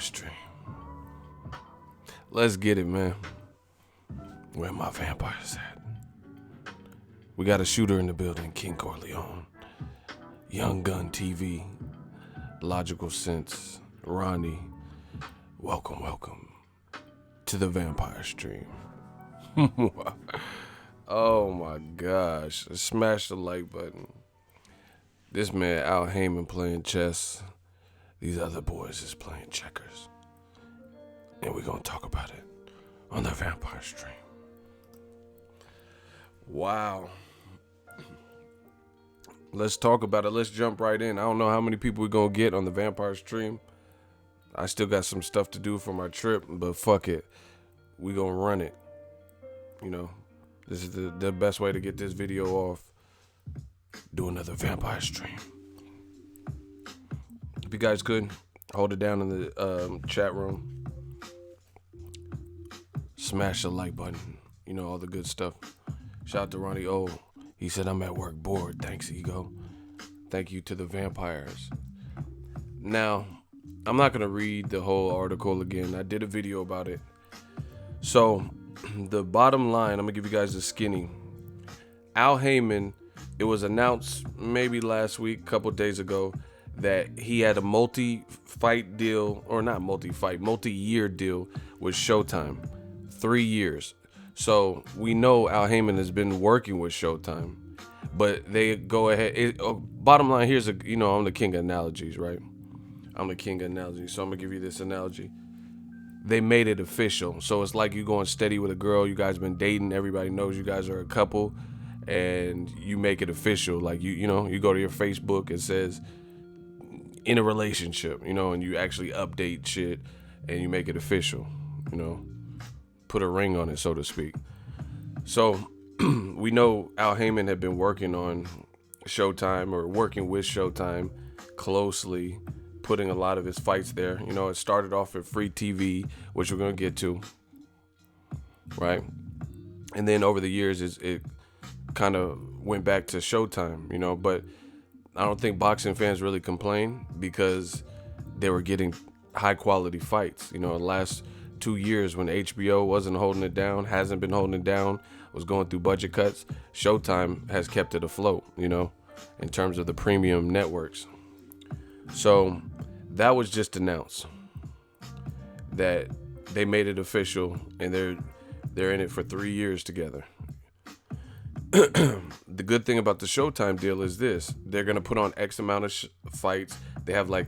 Stream. Let's get it, man. Where my vampires at? We got a shooter in the building, King Corleone. Young Gun TV. Logical Sense. Ronnie. Welcome to the Vampire Stream. Oh my gosh. Smash the like button. This man out Haymon playing chess. These other boys is playing checkers. And we're going to talk about it on the Vampire Stream. Wow. Let's talk about it. Let's jump right in. I don't know how many people we're going to get on the Vampire Stream. I still got some stuff to do for my trip, but fuck it. We going to run it. You know, this is the best way to get this video off. Do another Vampire Stream. If you guys could, hold it down in the chat room. Smash the like button. You know, all the good stuff. Shout out to Ronnie O. He said, I'm at work bored. Thanks, Ego. Thank you to the vampires. Now, I'm not going to read the whole article again. I did a video about it. So, the bottom line, I'm going to give you guys the skinny. Al Haymon, it was announced maybe last week, a couple days ago, that he had a multi-year deal with Showtime. 3 years. So we know Al Haymon has been working with Showtime, but they go ahead. Bottom line, here's I'm the king of analogies, right? I'm the king of analogies. So I'm going to give you this analogy. They made it official. So it's like you going steady with a girl. You guys been dating. Everybody knows you guys are a couple, and you make it official. Like you go to your Facebook, it says in a relationship, and you actually update shit and you make it official, put a ring on it, so to speak. So we know Al Haymon had been working on Showtime, or working with Showtime closely, putting a lot of his fights there. It started off at free TV, which we're going to get to, right? And then over the years, it kind of went back to Showtime, but I don't think boxing fans really complain because they were getting high quality fights. The last 2 years when HBO wasn't holding it down, hasn't been holding it down, was going through budget cuts, Showtime has kept it afloat, in terms of the premium networks. So that was just announced that they made it official, and they're in it for 3 years together. The good thing about the Showtime deal is this: they're gonna put on X amount of fights. They have a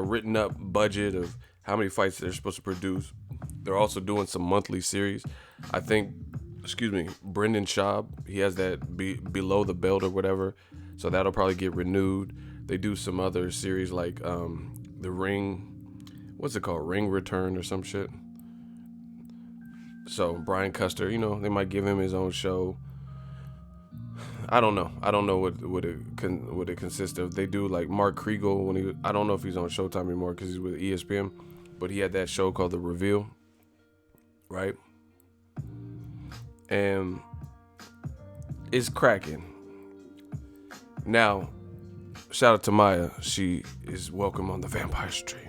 written up budget of how many fights they're supposed to produce. They're also doing some monthly series. I think, Brendan Schaub, he has that below the belt or whatever, so that'll probably get renewed. They do some other series like the Ring, what's it called, Ring Return or some shit. So Brian Custer, they might give him his own show. I don't know what it consists of. They do like Mark Kriegel I don't know if he's on Showtime anymore because he's with ESPN, but he had that show called The Reveal, right? And it's cracking. Now, shout out to Maya. She is welcome on the Vampire Stream.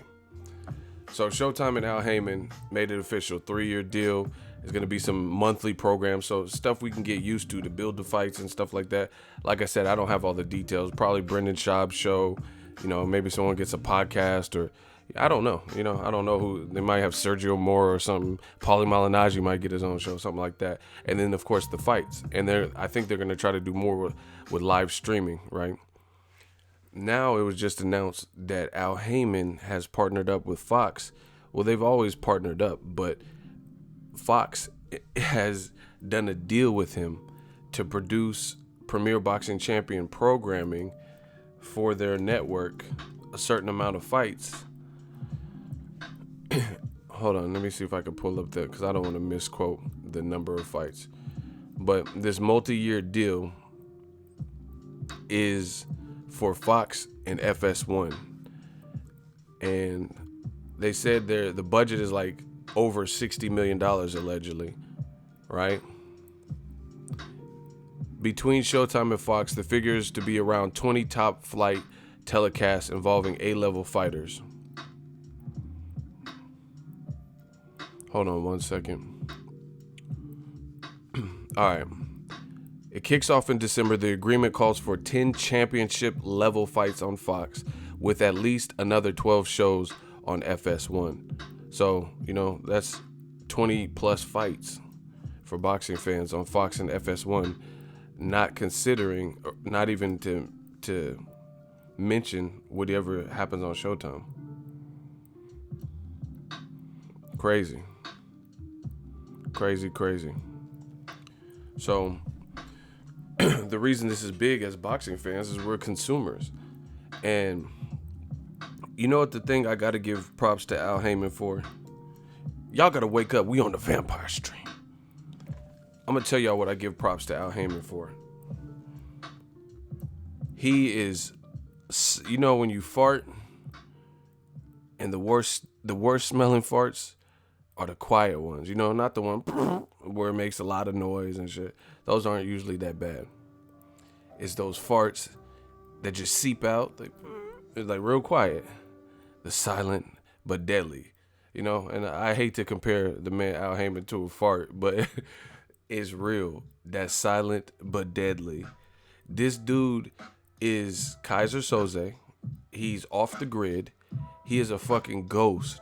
So Showtime and Al Haymon made it official. 3-year deal. There's going to be some monthly programs, so stuff we can get used to build the fights and stuff like that. Like I said, I don't have all the details. Probably Brendan Schaub's show. Maybe someone gets a podcast, or I don't know. I don't know who. They might have Sergio Mora or something. Paulie Malignaggi might get his own show, something like that. And then, of course, the fights. And I think they're going to try to do more with live streaming, right? Now it was just announced that Al Haymon has partnered up with Fox. Well, they've always partnered up, but Fox has done a deal with him to produce Premier Boxing Champion programming for their network, a certain amount of fights. Hold on, let me see if I can pull up that, because I don't want to misquote the number of fights. But this multi-year deal is for Fox and FS1. And they said the budget is like over $60 million allegedly, right? Between Showtime and Fox, the figure is to be around 20 top flight telecasts involving A-level fighters. Hold on 1 second. All right. It kicks off in December. The agreement calls for 10 championship level fights on Fox with at least another 12 shows on FS1. So, that's 20 plus fights for boxing fans on Fox and FS1, not considering, not even to mention whatever happens on Showtime. Crazy. So the reason this is big as boxing fans is we're consumers. And you know what the thing I gotta give props to Al Haymon for? Y'all gotta wake up. We on the vampire stream. I'm gonna tell y'all what I give props to Al Haymon for. He is, when you fart, and the worst smelling farts are the quiet ones. Not the one where it makes a lot of noise and shit. Those aren't usually that bad. It's those farts that just seep out, it's like real quiet. The silent but deadly, and I hate to compare the man Al Haymon to a fart, but it's real. That's silent but deadly. This dude is Kaiser Soze. He's off the grid. He is a fucking ghost.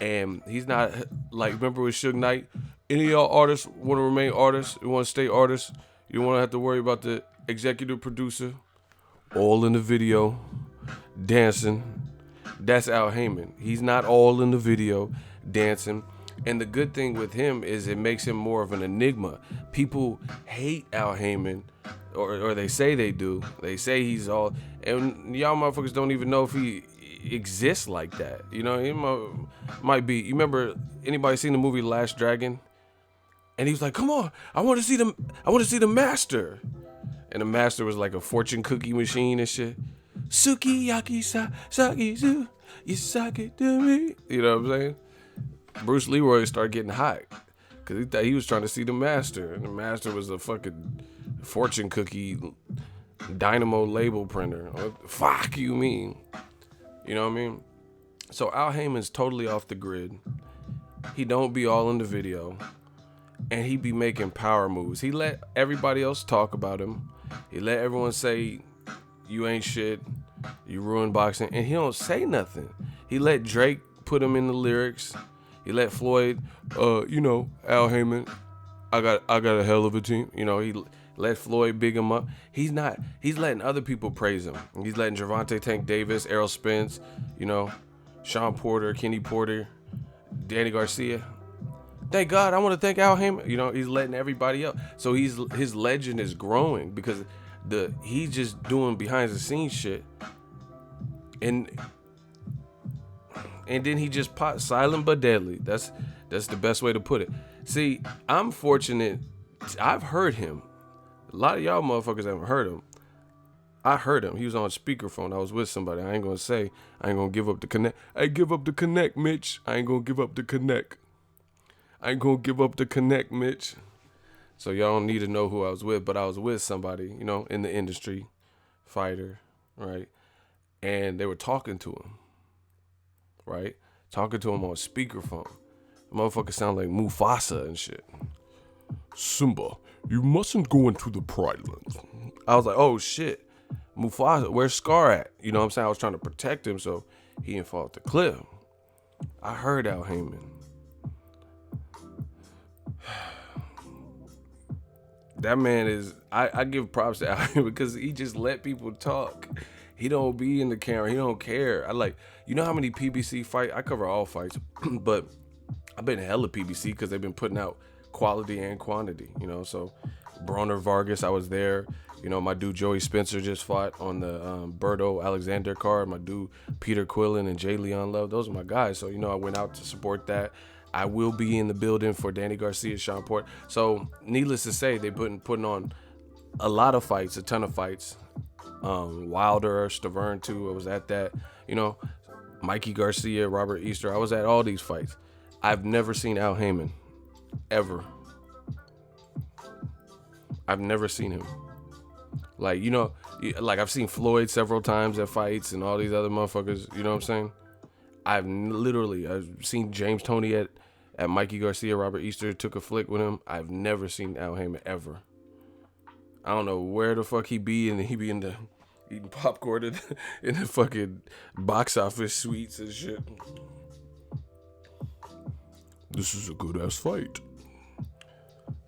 And he's not like, remember with Suge Knight? Any of y'all artists want to remain artists? You want to stay artists? You don't want to have to worry about the executive producer? All in the video, dancing. That's Al Haymon. He's not all in the video, dancing. And the good thing with him is it makes him more of an enigma. People hate Al Haymon, or they say they do. They say he's all, and y'all motherfuckers don't even know if he exists like that. He might be. You remember anybody seen the movie Last Dragon? And he was like, "Come on, I want to see the master." And the master was like a fortune cookie machine and shit. Sukiyaki saki su, you suck it to me. You know what I'm saying? Bruce Leroy started getting hot because he thought he was trying to see the master, and the master was a fucking fortune cookie dynamo label printer. What the fuck you mean? You know what I mean? So Al Haymon's totally off the grid. He don't be all in the video, and he be making power moves. He let everybody else talk about him. He let everyone say, "You ain't shit. You ruined boxing," and he don't say nothing. He let Drake put him in the lyrics. He let Floyd, Al Haymon, I got a hell of a team. He let Floyd big him up. He's letting other people praise him. He's letting Gervonta Tank Davis, Errol Spence, Sean Porter, Kenny Porter, Danny Garcia. Thank God, I want to thank Al Haymon. He's letting everybody up. So his legend is growing because he's just doing behind the scenes shit. And then he just popped silent but deadly. That's the best way to put it. See, I'm fortunate. I've heard him. A lot of y'all motherfuckers haven't heard him. I heard him. He was on speakerphone. I was with somebody. I ain't gonna say. I ain't gonna give up the connect. I give up the connect, Mitch. I ain't gonna give up the connect. I ain't gonna give up the connect, Mitch. So y'all don't need to know who I was with, but I was with somebody, in the industry, fighter, right? And they were talking to him, right? Talking to him on speakerphone. The motherfucker sound like Mufasa and shit. Simba, you mustn't go into the Pride Lands. I was like, oh shit, Mufasa, where's Scar at? You know what I'm saying? I was trying to protect him so he didn't fall off the cliff. I heard Al Haymon. That man is, I give props to Al Haymon because he just let people talk. He don't be in the camera. He don't care. How many PBC fights? I cover all fights, but I've been hella PBC because they've been putting out quality and quantity, So Broner Vargas, I was there. My dude Joey Spencer just fought on the Berto Alexander card. My dude Peter Quillen and Jay Leon Love. Those are my guys. So, I went out to support that. I will be in the building for Danny Garcia, Sean Porter. So, needless to say, they've been putting on a lot of fights, a ton of fights. Wilder, Stavern too. I was at that. Mikey Garcia, Robert Easter. I was at all these fights. I've never seen Al Haymon, ever. I've never seen him. I've seen Floyd several times at fights and all these other motherfuckers. You know what I'm saying? I've seen James Toney at at Mikey Garcia, Robert Easter took a flick with him. I've never seen Al Haymon ever. I don't know where the fuck he be, and he be in the eating popcorn in the fucking box office suites and shit. This is a good ass fight.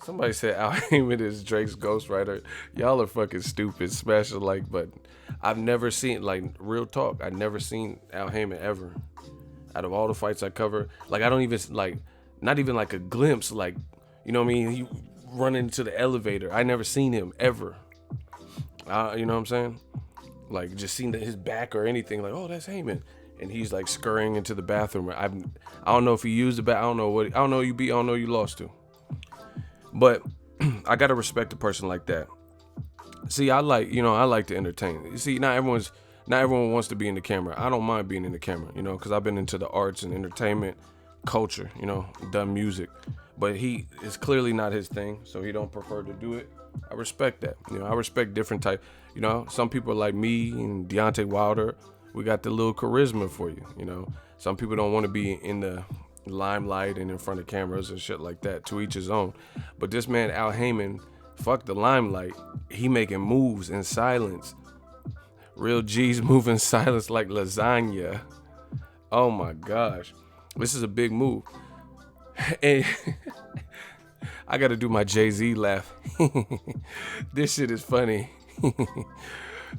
Somebody said Al Haymon is Drake's ghostwriter. Y'all are fucking stupid. Smash the like button. I've never seen, like, real talk, I've never seen Al Haymon ever. Out of all the fights I cover, like, I don't even, like, not even like a glimpse, like, you know what I mean? He run into the elevator. I never seen him ever. You know what I'm saying? Like, just seen his back or anything. Like, oh, that's Haymon, and he's like scurrying into the bathroom. I don't know if he used the bath. I don't know you beat. I don't know you lost to. But I gotta respect a person like that. See, I like to entertain. You see, not everyone wants to be in the camera. I don't mind being in the camera, you know, because I've been into the arts and entertainment culture, you know, done music. But he is clearly not his thing, so he don't prefer to do it. I respect that. You know, I respect different type. You know, some people like me and Deontay Wilder, we got the little charisma for you, you know. Some people don't want to be in the limelight and in front of cameras and shit like that. To each his own. But this man Al Haymon, fuck the limelight. He making moves in silence. Real G's moving silence like lasagna. Oh my gosh. This is a big move. And I gotta do my Jay-Z laugh. This shit is funny.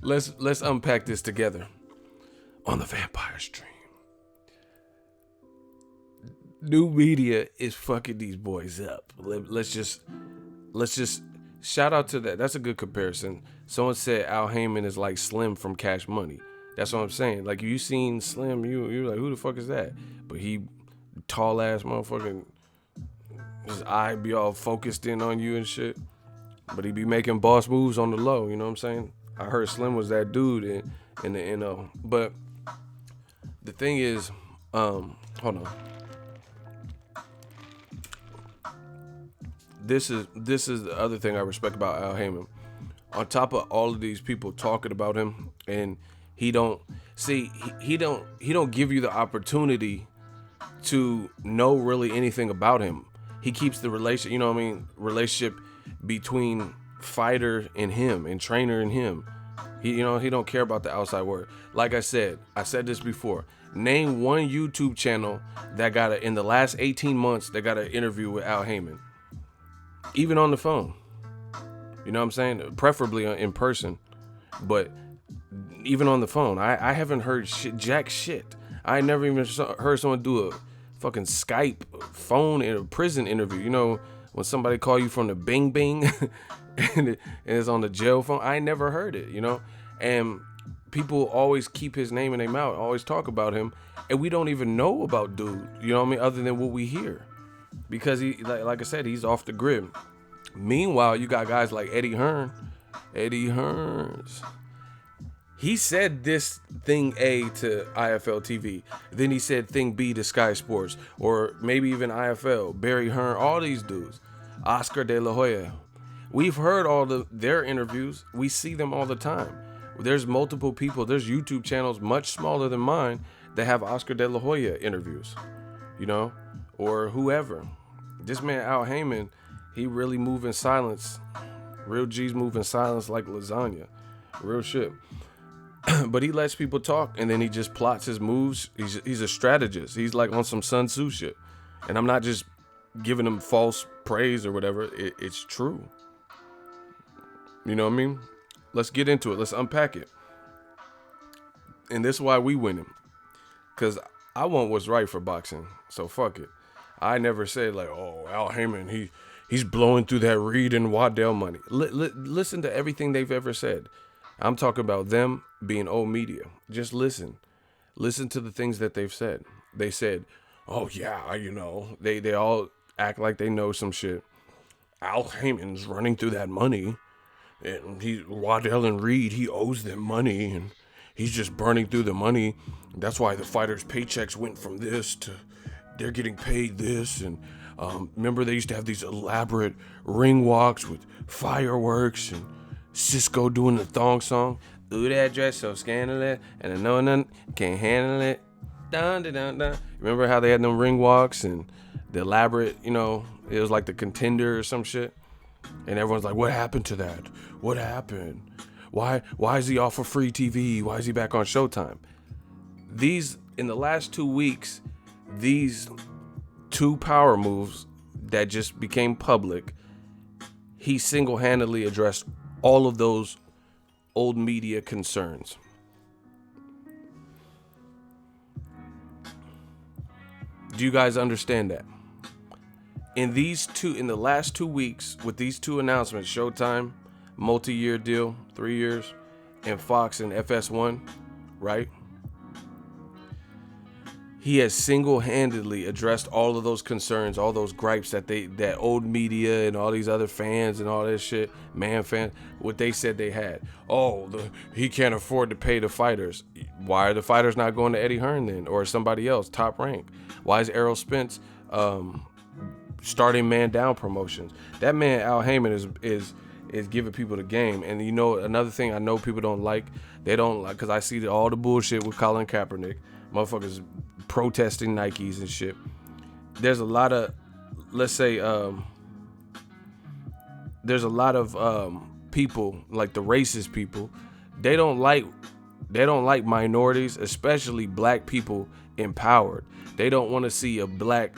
Let's unpack this together on the Vampire Stream. New media is fucking these boys up. Let's just shout out to that. That's a good comparison. Someone said Al Haymon is like Slim from Cash Money. That's what I'm saying. Like, you seen Slim, you're like, who the fuck is that? But he tall ass motherfucking, his eye be all focused in on you and shit. But he be making boss moves on the low. You know what I'm saying? I heard Slim was that dude in the NO. But the thing is, hold on. This is the other thing I respect about Al Haymon. On top of all of these people talking about him, and he don't give you the opportunity to know really anything about him. He keeps the relationship between fighter and him, and trainer and him. He don't care about the outside world. Like I said this before. Name one YouTube channel that in the last 18 months that got an interview with Al Haymon. Even on the phone. You know what I'm saying? Preferably in person. But even on the phone, I haven't heard jack shit. I never even heard someone do a fucking Skype phone in a prison interview. You know, when somebody call you from the Bing Bing and it's on the jail phone. I never heard it, you know? And people always keep his name in their mouth, always talk about him. And we don't even know about dude, you know what I mean? Other than what we hear. Because he, like I said, he's off the grid. Meanwhile, you got guys like Eddie Hearn. Eddie Hearns. He said this thing A to IFL TV. Then he said thing B to Sky Sports. Or maybe even IFL. Barry Hearn. All these dudes. Oscar De La Hoya. We've heard all their interviews. We see them all the time. There's multiple people. There's YouTube channels much smaller than mine that have Oscar De La Hoya interviews. You know? Or whoever. This man Al Haymon, he really move in silence. Real G's move in silence like lasagna. Real shit. But he lets people talk, and then he just plots his moves. He's a strategist. He's like on some Sun Tzu shit. And I'm not just giving him false praise or whatever. It's true. You know what I mean? Let's get into it. Let's unpack it. And this is why we win him. Because I want what's right for boxing. So fuck it. I never said like, oh, Al Haymon, he's blowing through that Reed and Waddell money. Listen to everything they've ever said. I'm talking about them being old media. Just listen. Listen to the things that they've said. They said, oh yeah, you know, they all act like they know some shit. Al Haymon's running through that money. And Waddell and Reed, he owes them money. And he's just burning through the money. That's why the fighters' paychecks went from this to they're getting paid this. And remember they used to have these elaborate ring walks with fireworks and Cisco doing the thong song. Ooh, that dress so scandalous, and I know none can't handle it. Dun, dun, dun, dun. Remember how they had them ring walks and the elaborate, you know, it was like the Contender or some shit. And everyone's like, what happened to that? What happened? Why is he off of free TV? Why is he back on Showtime? In the last 2 weeks, these two power moves that just became public, he single-handedly addressed all of those old media concerns. Do you guys understand that? In the last 2 weeks, with these two announcements, Showtime, multi-year deal, 3 years, and Fox and FS1, right? He has single-handedly addressed all of those concerns, all those gripes that old media and all these other fans and all this shit, fans, what they said they had. Oh, he can't afford to pay the fighters. Why are the fighters not going to Eddie Hearn then, or somebody else top rank? Why is Errol Spence starting man down promotions? That man Al Haymon is giving people the game. And you know, another thing I know people don't like, because I see all the bullshit with Colin Kaepernick, motherfuckers protesting Nikes and shit. There's a lot of, let's say, there's a lot of people, like the racist people, they don't like minorities, especially black people, empowered. They don't want to see a black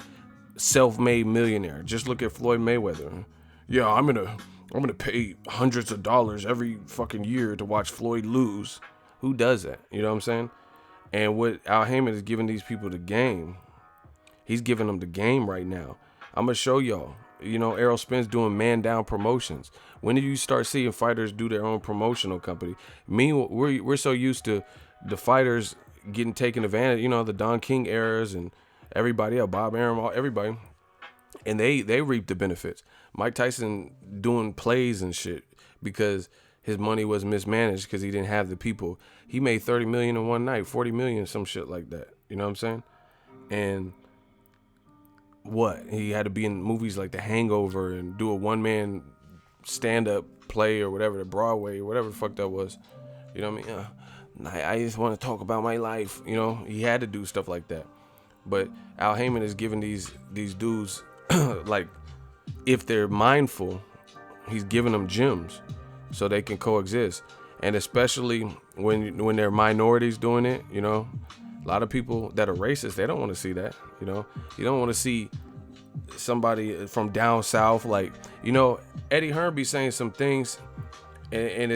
self-made millionaire. Just look at Floyd Mayweather. Yeah, I'm gonna pay hundreds of dollars every fucking year to watch Floyd lose. Who does that? You know what I'm saying? And what Al Haymon is giving these people the game. He's giving them the game right now. I'm gonna show y'all. You know, Errol Spence doing man down promotions. When did you start seeing fighters do their own promotional company? We're so used to the fighters getting taken advantage. You know, the Don King eras and everybody else, Bob Arum, everybody, and they reap the benefits. Mike Tyson doing plays and shit because his money was mismanaged because he didn't have the people. He made $30 million in one night, $40 million, some shit like that. You know what I'm saying? And what? He had to be in movies like The Hangover and do a one-man stand-up play or whatever, the Broadway or whatever the fuck that was. You know what I mean? I just want to talk about my life. You know, he had to do stuff like that. But Al Haymon is giving these dudes, like, if they're mindful, he's giving them gems so they can coexist. And especially when they're minorities doing it, you know, a lot of people that are racist, they don't want to see that, you know. You don't want to see somebody from down south, like, you know, Eddie Hearn be saying some things, and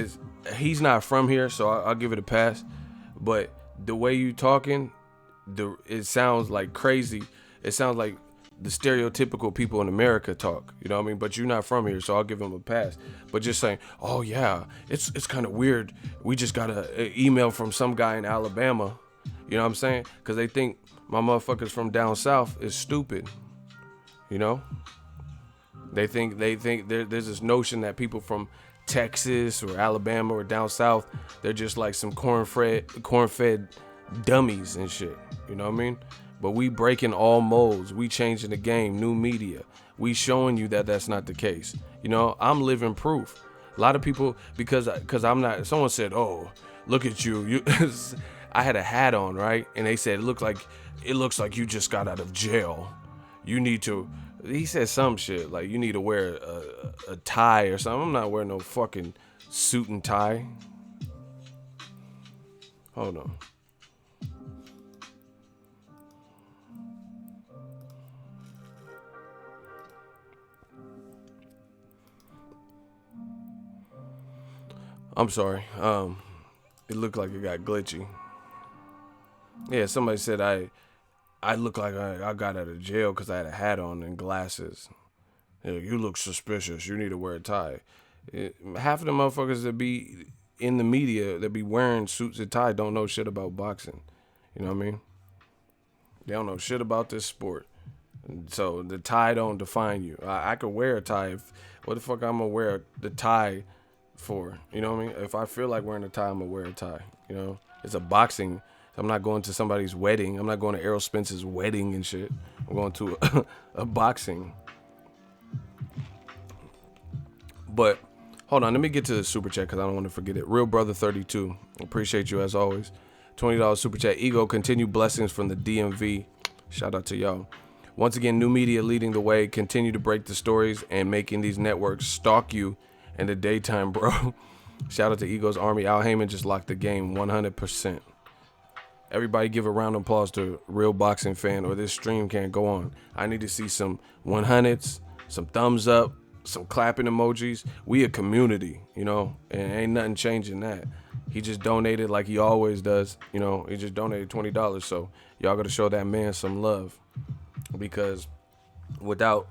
he's not from here, so I'll give it a pass. But the way you talking, it sounds like crazy. It sounds like the stereotypical people in America talk, you know what I mean? But you're not from here, so I'll give him a pass. But just saying, oh yeah, it's kind of weird. We just got an email from some guy in Alabama, you know what I'm saying? Because they think my motherfuckers from down south is stupid, you know? They think there's this notion that people from Texas or Alabama or down south, they're just like some corn-fed dummies and shit, you know what I mean? But we breaking all molds. We changing the game, new media. We showing you that that's not the case. You know, I'm living proof. A lot of people, because I'm not, someone said, oh, look at you. I had a hat on, right? And they said, it looks like you just got out of jail. You need to, he said some shit, like you need to wear a tie or something. I'm not wearing no fucking suit and tie. Hold on. I'm sorry. It looked like it got glitchy. Yeah, somebody said I look like I got out of jail because I had a hat on and glasses. Yeah, you look suspicious. You need to wear a tie. Half of the motherfuckers that be in the media that be wearing suits and ties don't know shit about boxing. You know what I mean? They don't know shit about this sport. So the tie don't define you. I could wear a tie. What the fuck I'm gonna wear the tie for? You know what I mean? If I feel like wearing a tie, I'm gonna wear a tie. You know, it's a boxing. I'm not going to somebody's wedding. I'm not going to Errol Spence's wedding and shit. I'm going to a boxing. But hold on, let me get to the super chat because I don't want to forget it. Real Brother 32, appreciate you as always. $20 super chat. Ego, continued blessings from the DMV. Shout out to y'all. Once again, new media leading the way. Continue to break the stories and making these networks stalk you in the daytime, bro. Shout out to Eagles Army. Al Haymon just locked the game 100%. Everybody give a round of applause to Real Boxing Fan, or this stream can't go on. I need to see some 100s, some thumbs up, some clapping emojis. We a community, you know, and ain't nothing changing that. He just donated like he always does, you know. He just donated $20, so y'all gotta show that man some love, because without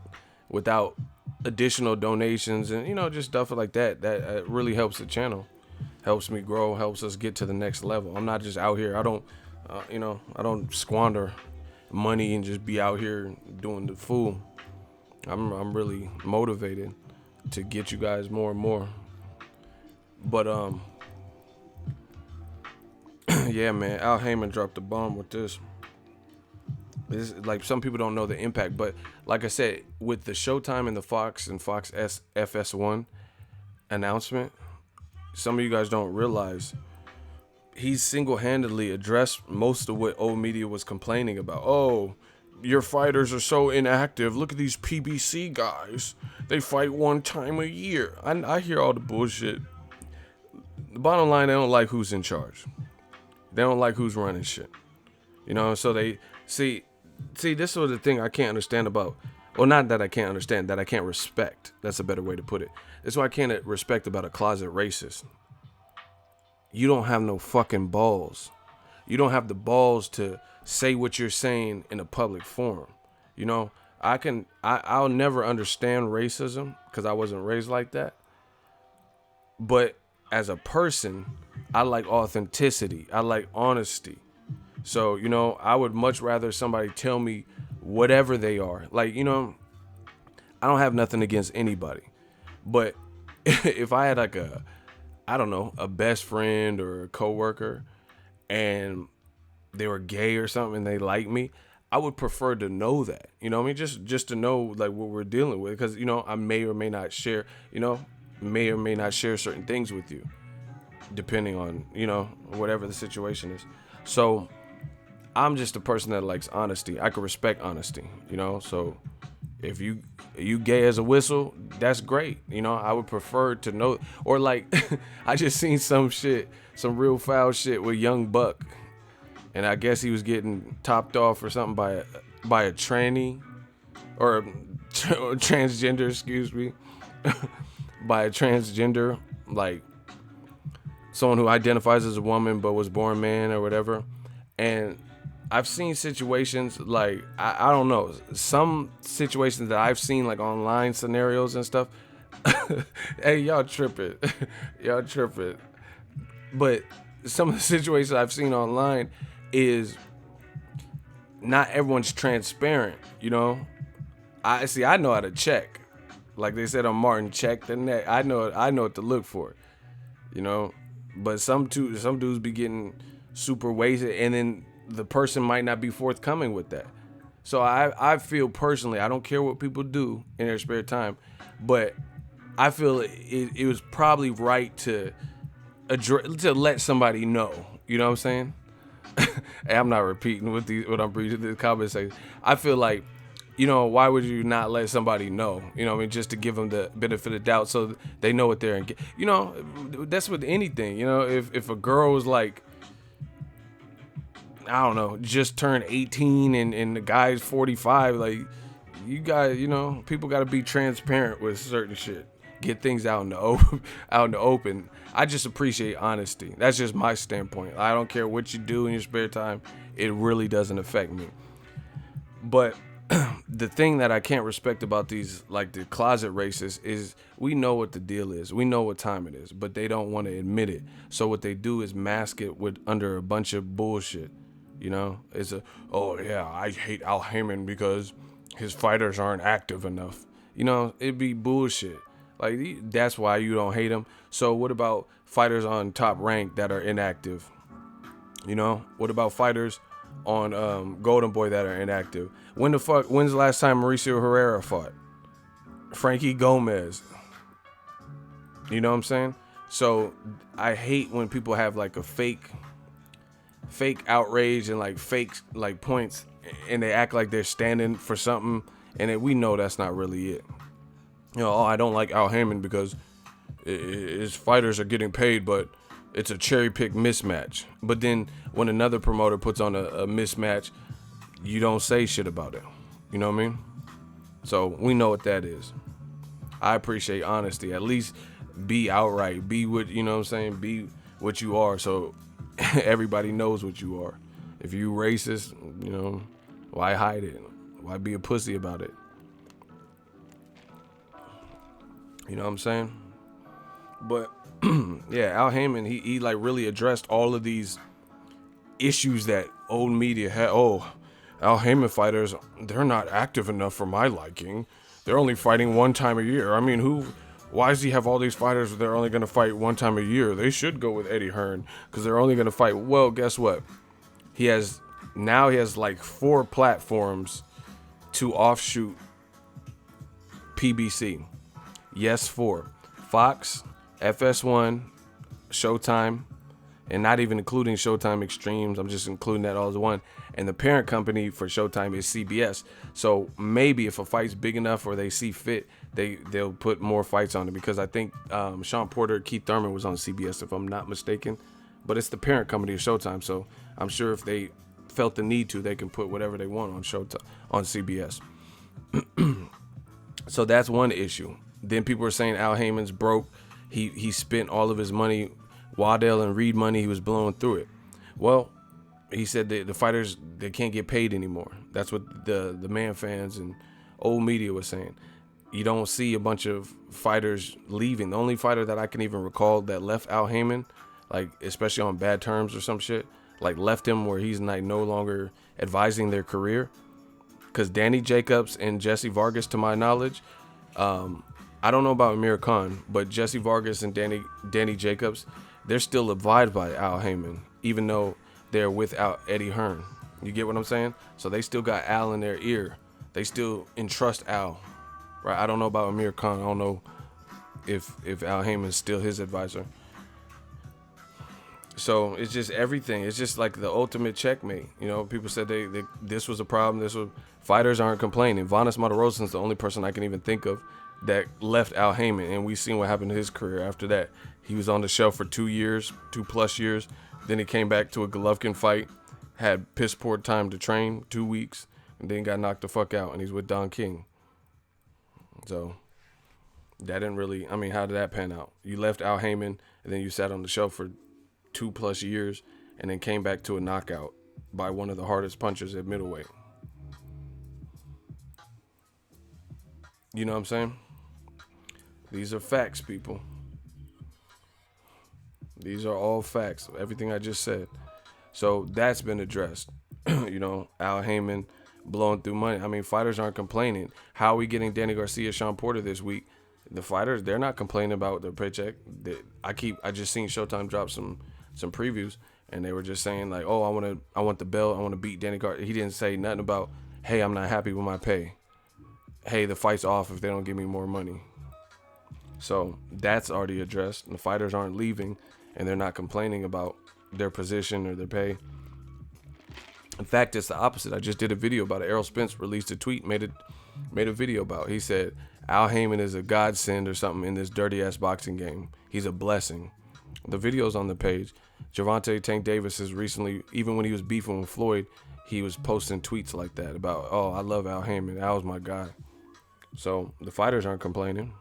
additional donations and, you know, just stuff like that, that really helps the channel, helps me grow, helps us get to the next level. I'm not just out here. I don't, I don't squander money and just be out here doing the fool. I'm really motivated to get you guys more and more. But yeah, man, Al Haymon dropped the bomb with this. This, like, some people don't know the impact, but like I said, with the Showtime and the Fox and Fox FS1 announcement, some of you guys don't realize he's single-handedly addressed most of what old media was complaining about. Oh, your fighters are so inactive. Look at these PBC guys. They fight one time a year. I hear all the bullshit. The bottom line, they don't like who's in charge. They don't like who's running shit. You know, so they see, this was the thing I can't understand about. Well, not that I can't understand, that I can't respect. That's a better way to put it. That's why I can't respect about a closet racist. You don't have no fucking balls. You don't have the balls to say what you're saying in a public forum. You know, I'll never understand racism because I wasn't raised like that. But as a person, I like authenticity. I like honesty. So, you know, I would much rather somebody tell me whatever they are. Like, you know, I don't have nothing against anybody. But if I had like a best friend or a coworker and they were gay or something and they like me, I would prefer to know that. You know what I mean? Just to know like what we're dealing with. Because, you know, I may or may not share, certain things with you, depending on, you know, whatever the situation is. So I'm just a person that likes honesty. I can respect honesty, you know. So if you gay as a whistle, that's great. You know, I would prefer to know. Or like, I just seen some real foul shit with Young Buck, and I guess he was getting topped off or something by a tranny or transgender, excuse me, by a transgender, like someone who identifies as a woman but was born man or whatever. And I've seen situations like, I don't know, some situations that I've seen like online scenarios and stuff. Hey, y'all tripping. Y'all tripping. But some of the situations I've seen online is not everyone's transparent, you know. I know how to check. Like they said on Martin, check the net. I know what to look for, you know. But some dudes be getting super wasted, and then the person might not be forthcoming with that. So I feel personally, I don't care what people do in their spare time, but I feel it was probably right to let somebody know. You know what I'm saying? Hey, I'm not repeating what I'm reading the comments say. I feel like, you know, why would you not let somebody know? You know what I mean? Just to give them the benefit of the doubt so they know what they're in. You know, that's with anything. You know, if a girl was like, I don't know, just turned 18 and the guy's 45, like, you guys, you know, people got to be transparent with certain shit. Get things out in the open. I just appreciate honesty. That's just my standpoint. I don't care what you do in your spare time. It really doesn't affect me. But the thing that I can't respect about these, like the closet racists, is we know what the deal is. We know what time it is, but they don't want to admit it. So what they do is mask it under a bunch of bullshit. You know, it's oh yeah, I hate Al Haymon because his fighters aren't active enough. You know, it'd be bullshit. Like, that's why you don't hate him. So what about fighters on Top Rank that are inactive? You know, what about fighters on Golden Boy that are inactive? When's the last time Mauricio Herrera fought? Frankie Gomez. You know what I'm saying? So I hate when people have like a fake fake outrage and like fake like points, and they act like they're standing for something, and we know that's not really it. You know, oh, I don't like Al Haymon because his fighters are getting paid, but it's a cherry pick mismatch. But then when another promoter puts on a mismatch, you don't say shit about it. You know what I mean? So we know what that is. I appreciate honesty. At least be outright. Be what, you know what I'm saying? Be what you are, so everybody knows what you are. If you racist, you know, why hide it? Why be a pussy about it? You know what I'm saying? But yeah, Al Haymon, he like really addressed all of these issues that old media had. Oh, Al Haymon fighters, they're not active enough for my liking. They're only fighting one time a year. I mean, why does he have all these fighters they're only going to fight one time a year? They should go with Eddie Hearn because they're only going to fight. Well, guess what? He has like 4 platforms to offshoot PBC. Yes, 4. Fox, FS1, Showtime, and not even including Showtime Extremes. I'm just including that all as one. And the parent company for Showtime is CBS. So maybe if a fight's big enough or they see fit, they'll put more fights on it, because I think Sean Porter, Keith Thurman was on CBS if I'm not mistaken. But it's the parent company of Showtime, so I'm sure if they felt the need to, they can put whatever they want on Showtime on CBS. So that's one issue. Then people are saying Al Haymon's broke. He spent all of his money, Waddell and Reed money. He was blowing through it. Well, he said that the fighters, they can't get paid anymore. That's what the man fans and old media was saying. You don't see a bunch of fighters leaving. The only fighter that I can even recall that left Al Haymon, like especially on bad terms or some shit, like left him where he's like no longer advising their career. Because Danny Jacobs and Jesse Vargas, to my knowledge, I don't know about Amir Khan, but Jesse Vargas and Danny Jacobs, they're still advised by Al Haymon, even though they're without Eddie Hearn. You get what I'm saying? So they still got Al in their ear. They still entrust Al. Right? I don't know about Amir Khan. I don't know if Al Haymon's still his advisor. So it's just everything. It's just like the ultimate checkmate. You know, people said this was a problem. Fighters aren't complaining. Vanes Martirosyan's the only person I can even think of that left Al Haymon, and we've seen what happened to his career after that. He was on the shelf for 2+ years. Then he came back to a Golovkin fight, had piss poor time to train, 2 weeks, and then got knocked the fuck out, and he's with Don King. So that didn't really, I mean, how did that pan out? You left Al Haymon, and then you sat on the shelf for 2+ years, and then came back to a knockout by one of the hardest punchers at middleweight. You know what I'm saying? These are facts, people. These are all facts. Everything I just said. So that's been addressed. You know, Al Haymon blowing through money. I mean, fighters aren't complaining. How are we getting Danny Garcia, Sean Porter this week? The fighters, they're not complaining about their paycheck. I just seen Showtime drop some previews, and they were just saying like, oh, I want the belt. I want to beat Danny Garcia. He didn't say nothing about, hey, I'm not happy with my pay. Hey, the fight's off if they don't give me more money. So that's already addressed. And the fighters aren't leaving, and they're not complaining about their position or their pay. In fact, it's the opposite. I just did a video about it. Errol Spence released a tweet, made a video about it. He said Al Haymon is a godsend or something in this dirty ass boxing game. He's a blessing. The video's on the page. Gervonta Tank Davis has recently, even when he was beefing with Floyd, he was posting tweets like that about, oh, I love Al Haymon. Al's my guy. So the fighters aren't complaining.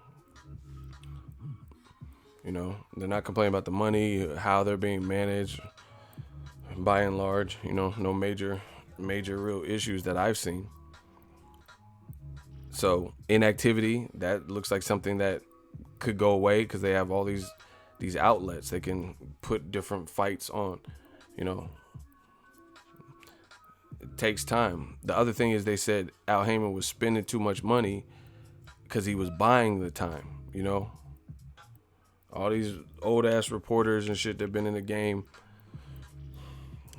You know, they're not complaining about the money, how they're being managed, by and large. You know, no major real issues that I've seen. So inactivity, that looks like something that could go away because they have all these outlets. They can put different fights on, you know. It takes time. The other thing is they said Al Haymon was spending too much money because he was buying the time, you know. All these old ass reporters and shit that have been in the game,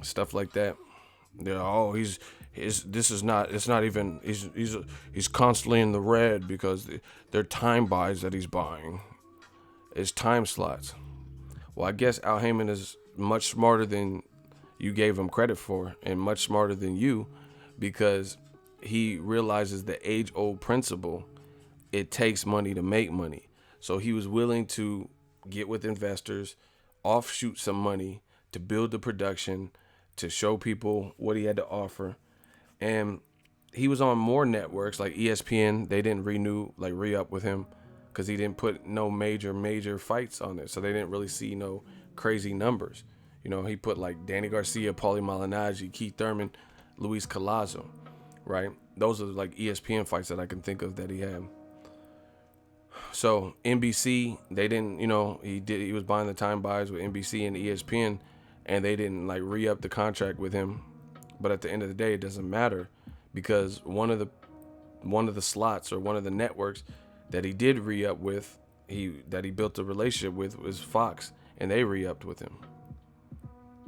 stuff like that. They're he's constantly in the red because they're time buys that he's buying. It's time slots. Well, I guess Al Haymon is much smarter than you gave him credit for, and much smarter than you, because he realizes the age-old principle: it takes money to make money. So he was willing to get with investors, offshoot some money to build the production, to show people what he had to offer. And he was on more networks like ESPN. They didn't re-up with him because he didn't put no major fights on it. So they didn't really see no crazy numbers. You know, he put like Danny Garcia, Paulie Malignaggi, Keith Thurman, Luis Collazo, right? Those are like ESPN fights that I can think of that he had. So NBC, they didn't, he was buying the time buys with NBC and ESPN, and they didn't like re-up the contract with him. But at the end of the day, it doesn't matter, because one of the slots, or one of the networks that he did re-up with, that he built a relationship with, was Fox, and they re-upped with him.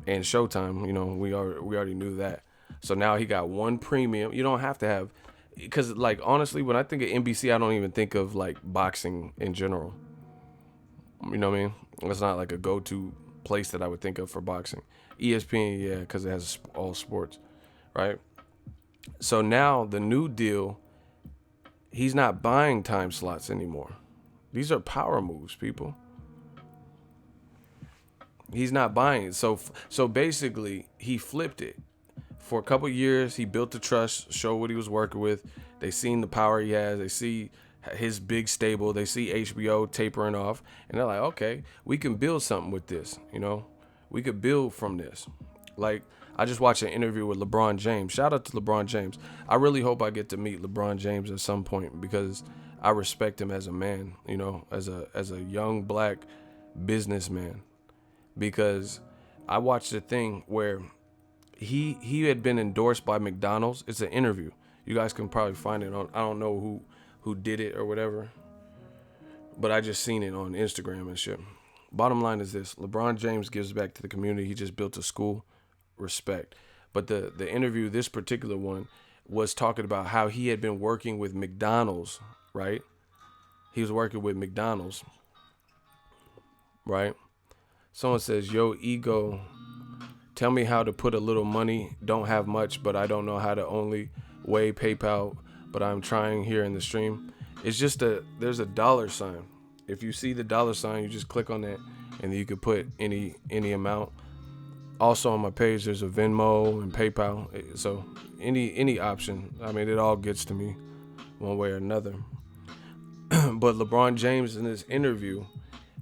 And Showtime, we already knew that. So now he got one premium. You don't have to have, because like honestly, when I think of NBC, I don't even think of like boxing in general. You know what I mean? It's not like a go-to place that I would think of for boxing. ESPN, yeah, because it has all sports, right? So now the new deal, he's not buying time slots anymore. These are power moves, people. He's not buying it. So basically, he flipped it. For a couple years, he built the trust, showed what he was working with. They seen the power he has. They see his big stable. They see HBO tapering off. And they're like, okay, we can build something with this. We could build from this. Like, I just watched an interview with LeBron James. Shout out to LeBron James. I really hope I get to meet LeBron James at some point, because I respect him as a man, as a young black businessman. Because I watched a thing where he had been endorsed by McDonald's. It's an interview. You guys can probably find it on, I don't know who did it or whatever, but I just seen it on Instagram and shit. Bottom line is this: LeBron James gives back to the community. He just built a school. Respect. But the interview, this particular one, was talking about how he had been working with McDonald's, right? He was working with McDonald's, right? Someone says, yo, ego, tell me how to put a little money. Don't have much, but I don't know how to only way PayPal, but I'm trying here in the stream. It's just there's a dollar sign. If you see the dollar sign, you just click on that, and you could put any amount. Also on my page, there's a Venmo and PayPal. So any option. I mean, it all gets to me one way or another. But LeBron James, in this interview,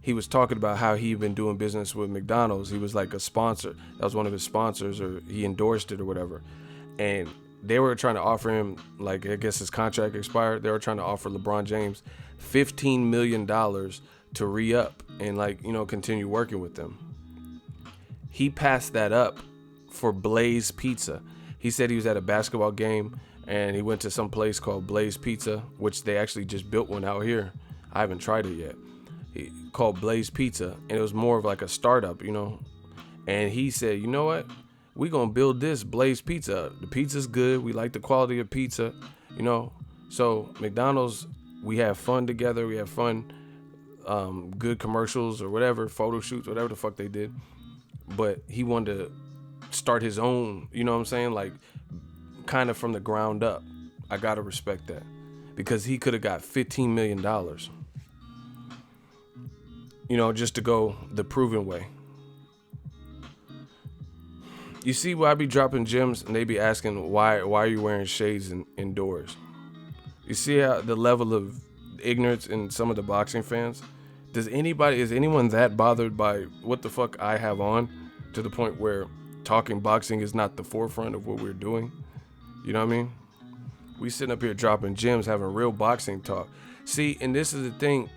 he was talking about how he'd been doing business with McDonald's. He was like a sponsor. That was one of his sponsors, or he endorsed it or whatever. And they were trying to offer him, like, I guess his contract expired. They were trying to offer LeBron James $15 million to re-up and continue working with them. He passed that up for Blaze Pizza. He said he was at a basketball game and he went to some place called Blaze Pizza, which they actually just built one out here. I haven't tried it yet. Called Blaze Pizza, and it was more of like a startup, And he said, you know what? We gonna build this Blaze Pizza. The pizza's good. We like the quality of pizza, So McDonald's, we have fun together. We have fun, good commercials or whatever, photo shoots, whatever the fuck they did. But he wanted to start his own, you know what I'm saying? Like, kind of from the ground up. I gotta respect that, because he could have got $15 million. Just to go the proven way. You see where I be dropping gems and they be asking, why are you wearing shades indoors? You see how the level of ignorance in some of the boxing fans? Is anyone that bothered by what the fuck I have on, to the point where talking boxing is not the forefront of what we're doing? You know what I mean? We sitting up here dropping gems, having real boxing talk. See, and this is the thing.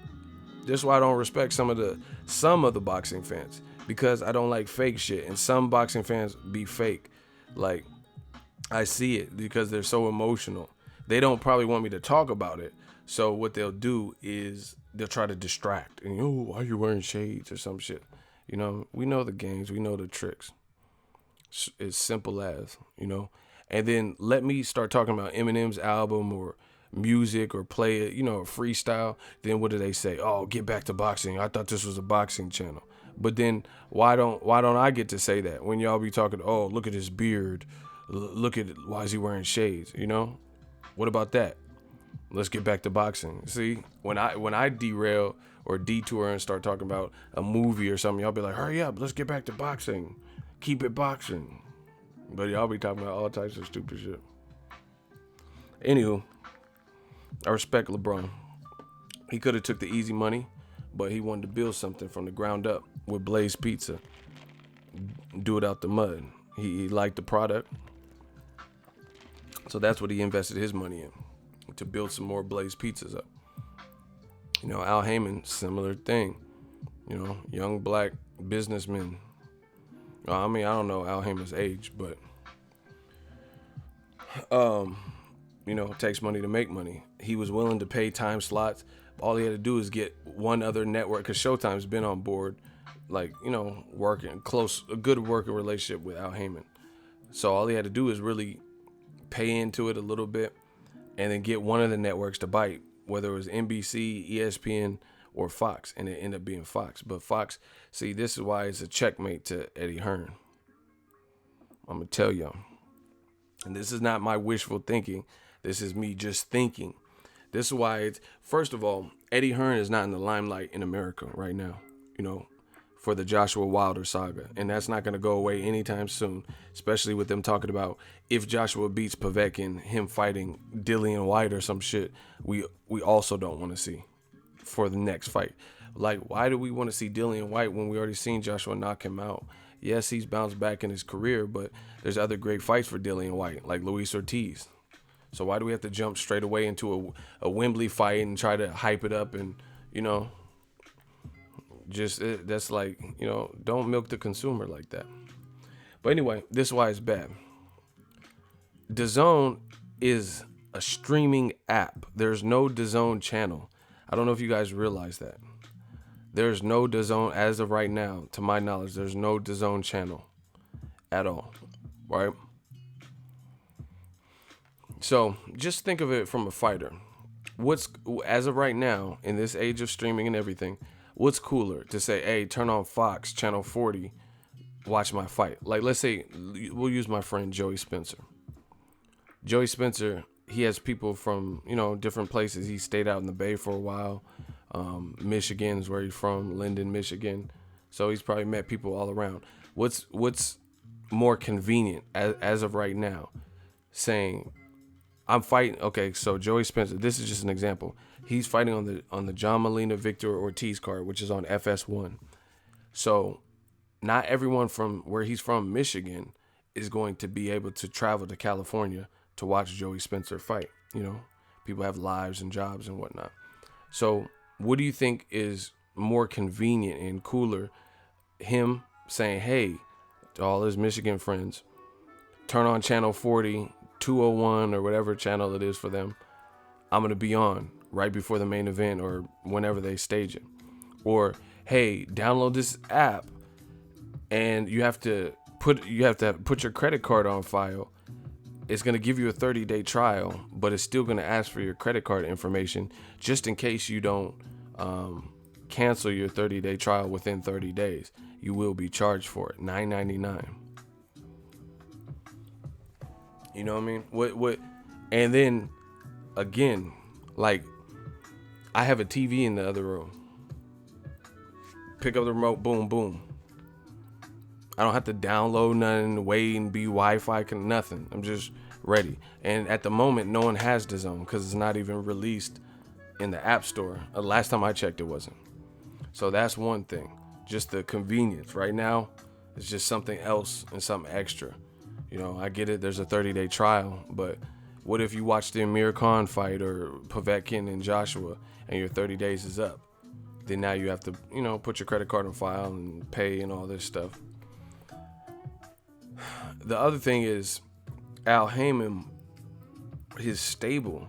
This is why I don't respect some of the boxing fans, because I don't like fake shit, and some boxing fans be fake. Like, I see it because they're so emotional. They don't probably want me to talk about it. So what they'll do is they'll try to distract. And, why are you wearing shades or some shit? We know the games. We know the tricks. It's simple as, And then let me start talking about Eminem's album or music, or play it, a freestyle. Then what do they say? Oh, get back to boxing. I thought this was a boxing channel. But then why don't I get to say that when y'all be talking? Oh, look at his beard. Look at why is he wearing shades? You know, what about that? Let's get back to boxing. See, when I derail or detour and start talking about a movie or something, y'all be like, hurry up, let's get back to boxing. Keep it boxing. But y'all be talking about all types of stupid shit. Anywho, I respect LeBron. He could have took the easy money, but he wanted to build something from the ground up with Blaze Pizza. Do it out the mud. He liked the product. So that's what he invested his money in, to build some more Blaze Pizzas up. You know, Al Haymon, similar thing. You know, young black businessman. I mean, I don't know Al Haymon's age, but you know, it takes money to make money. He was willing to pay time slots. All he had to do is get one other network, because Showtime's been on board, like, you know, a good working relationship with Al Haymon. So all he had to do is really pay into it a little bit and then get one of the networks to bite, whether it was NBC, ESPN, or Fox, and it ended up being Fox. But Fox, see, this is why it's a checkmate to Eddie Hearn. I'm going to tell y'all. And this is not my wishful thinking. This is me just thinking. This is why it's, first of all, Eddie Hearn is not in the limelight in America right now, you know, for the Joshua Wilder saga. And that's not going to go away anytime soon, especially with them talking about if Joshua beats Povetkin, him fighting Dillian White or some shit, we also don't want to see for the next fight. Like, why do we want to see Dillian White when we already seen Joshua knock him out? Yes, he's bounced back in his career, but there's other great fights for Dillian White, like Luis Ortiz. So why do we have to jump straight away into a Wembley fight and try to hype it up and, you know, that's like, you know, don't milk the consumer like that. But anyway, this is why it's bad. Dazn is a streaming app. There's no Dazn channel. I don't know if you guys realize that. There's no Dazn as of right now, to my knowledge. There's no Dazn channel at all, right? So just think of it from a fighter. As of right now, in this age of streaming and everything, what's cooler to say, hey, turn on Fox channel 40, watch my fight? Like, let's say we'll use my friend Joey Spencer. Joey Spencer, he has people from, you know, different places. He stayed out in the Bay for a while. Michigan is where he's from, Linden, Michigan. So he's probably met people all around. What's more convenient as of right now? Saying, I'm fighting. Okay, so Joey Spencer, this is just an example. He's fighting on the John Molina Victor Ortiz card, which is on FS1. So not everyone from where he's from, Michigan, is going to be able to travel to California to watch Joey Spencer fight. You know, people have lives and jobs and whatnot. So what do you think is more convenient and cooler? Him saying, hey, to all his Michigan friends, turn on channel 40, 201 or whatever channel it is for them. I'm going to be on right before the main event or whenever they stage it. Or, hey, download this app and you have to put your credit card on file. It's going to give you a 30-day trial, but it's still going to ask for your credit card information just in case you don't cancel your 30-day trial within 30 days. You will be charged for it, $9.99. You know what I mean? What? And then, again, like, I have a TV in the other room. Pick up the remote, boom, boom. I don't have to download nothing, wait and be Wi-Fi, nothing. I'm just ready. And at the moment, no one has DAZN because it's not even released in the App Store. Last time I checked, it wasn't. So that's one thing. Just the convenience. Right now, it's just something else and something extra. You know, I get it. There's a 30-day trial, but what if you watch the Amir Khan fight or Povetkin and Joshua and your 30 days is up? Then now you have to, you know, put your credit card on file and pay and all this stuff. The other thing is Al Haymon, his stable,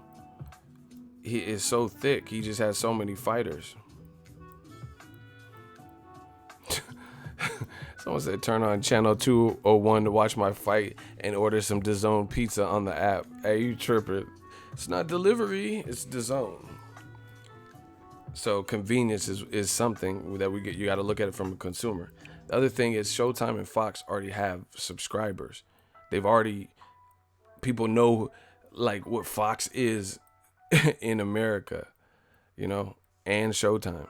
he is so thick. He just has so many fighters. Someone said turn on channel 201 to watch my fight and order some DAZN pizza on the app. Hey, you tripping. It's not delivery, it's DAZN. So convenience is something that we get. You got to look at it from a consumer. The other thing is Showtime and Fox already have subscribers. They've already people know like what Fox is in America, you know, and Showtime.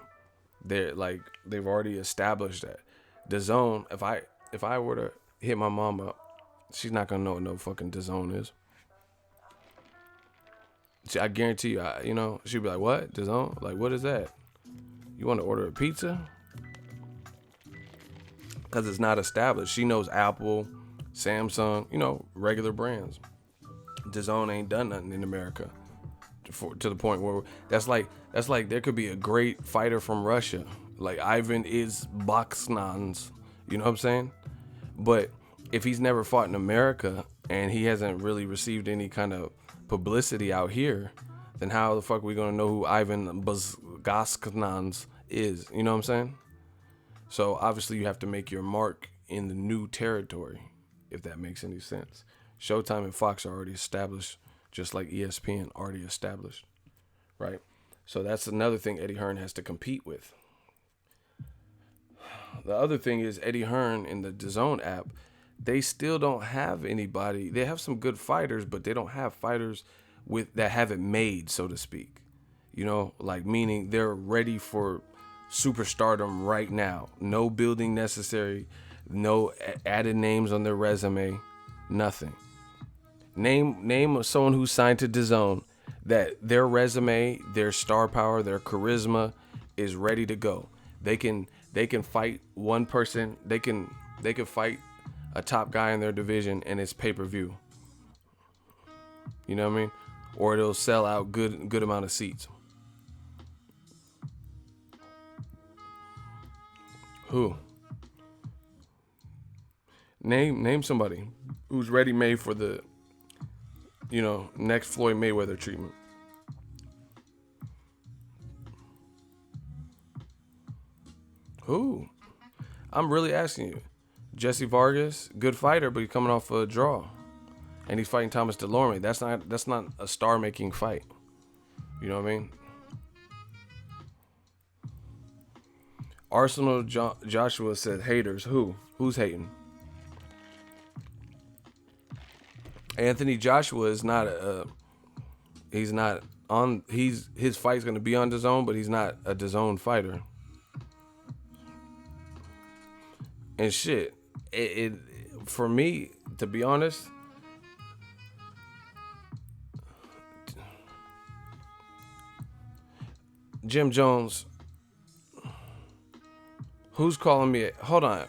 They've already established that. Dazn, if I were to hit my mom up, she's not gonna know what no fucking Dazn is. I guarantee you, she'd be like, "What Dazn? Like, what is that? You want to order a pizza?" Because it's not established. She knows Apple, Samsung, regular brands. Dazn ain't done nothing in America to the point where that's like there could be a great fighter from Russia, like Ivan is Boxnans. You know what I'm saying? But if he's never fought in America and he hasn't really received any kind of publicity out here, then how the fuck are we gonna know who Ivan Boxnans is? You know what I'm saying? So obviously you have to make your mark in the new territory, if that makes any sense. Showtime and Fox are already established, just like ESPN already established, right? So that's another thing Eddie Hearn has to compete with. The other thing is Eddie Hearn in the DAZN app, they still don't have anybody. They have some good fighters, but they don't have fighters that have it made, so to speak. Like meaning they're ready for superstardom right now. No building necessary, no added names on their resume, nothing. Name someone who's signed to DAZN that their resume, their star power, their charisma is ready to go. They can fight one person. They can fight a top guy in their division and it's pay-per-view. You know what I mean? Or it'll sell out good amount of seats. Who? Name somebody who's ready made for the next Floyd Mayweather treatment. Who? I'm really asking you. Jesse Vargas, good fighter, but he's coming off a draw, and he's fighting Thomas Delorme. That's not a star-making fight. You know what I mean? Arsenal Joshua said haters. Who's hating? Anthony Joshua is not he's not on. His fight's gonna be on DAZN, but he's not a DAZN fighter. And shit, it for me, to be honest, Jim Jones. Who's calling me? Hold on,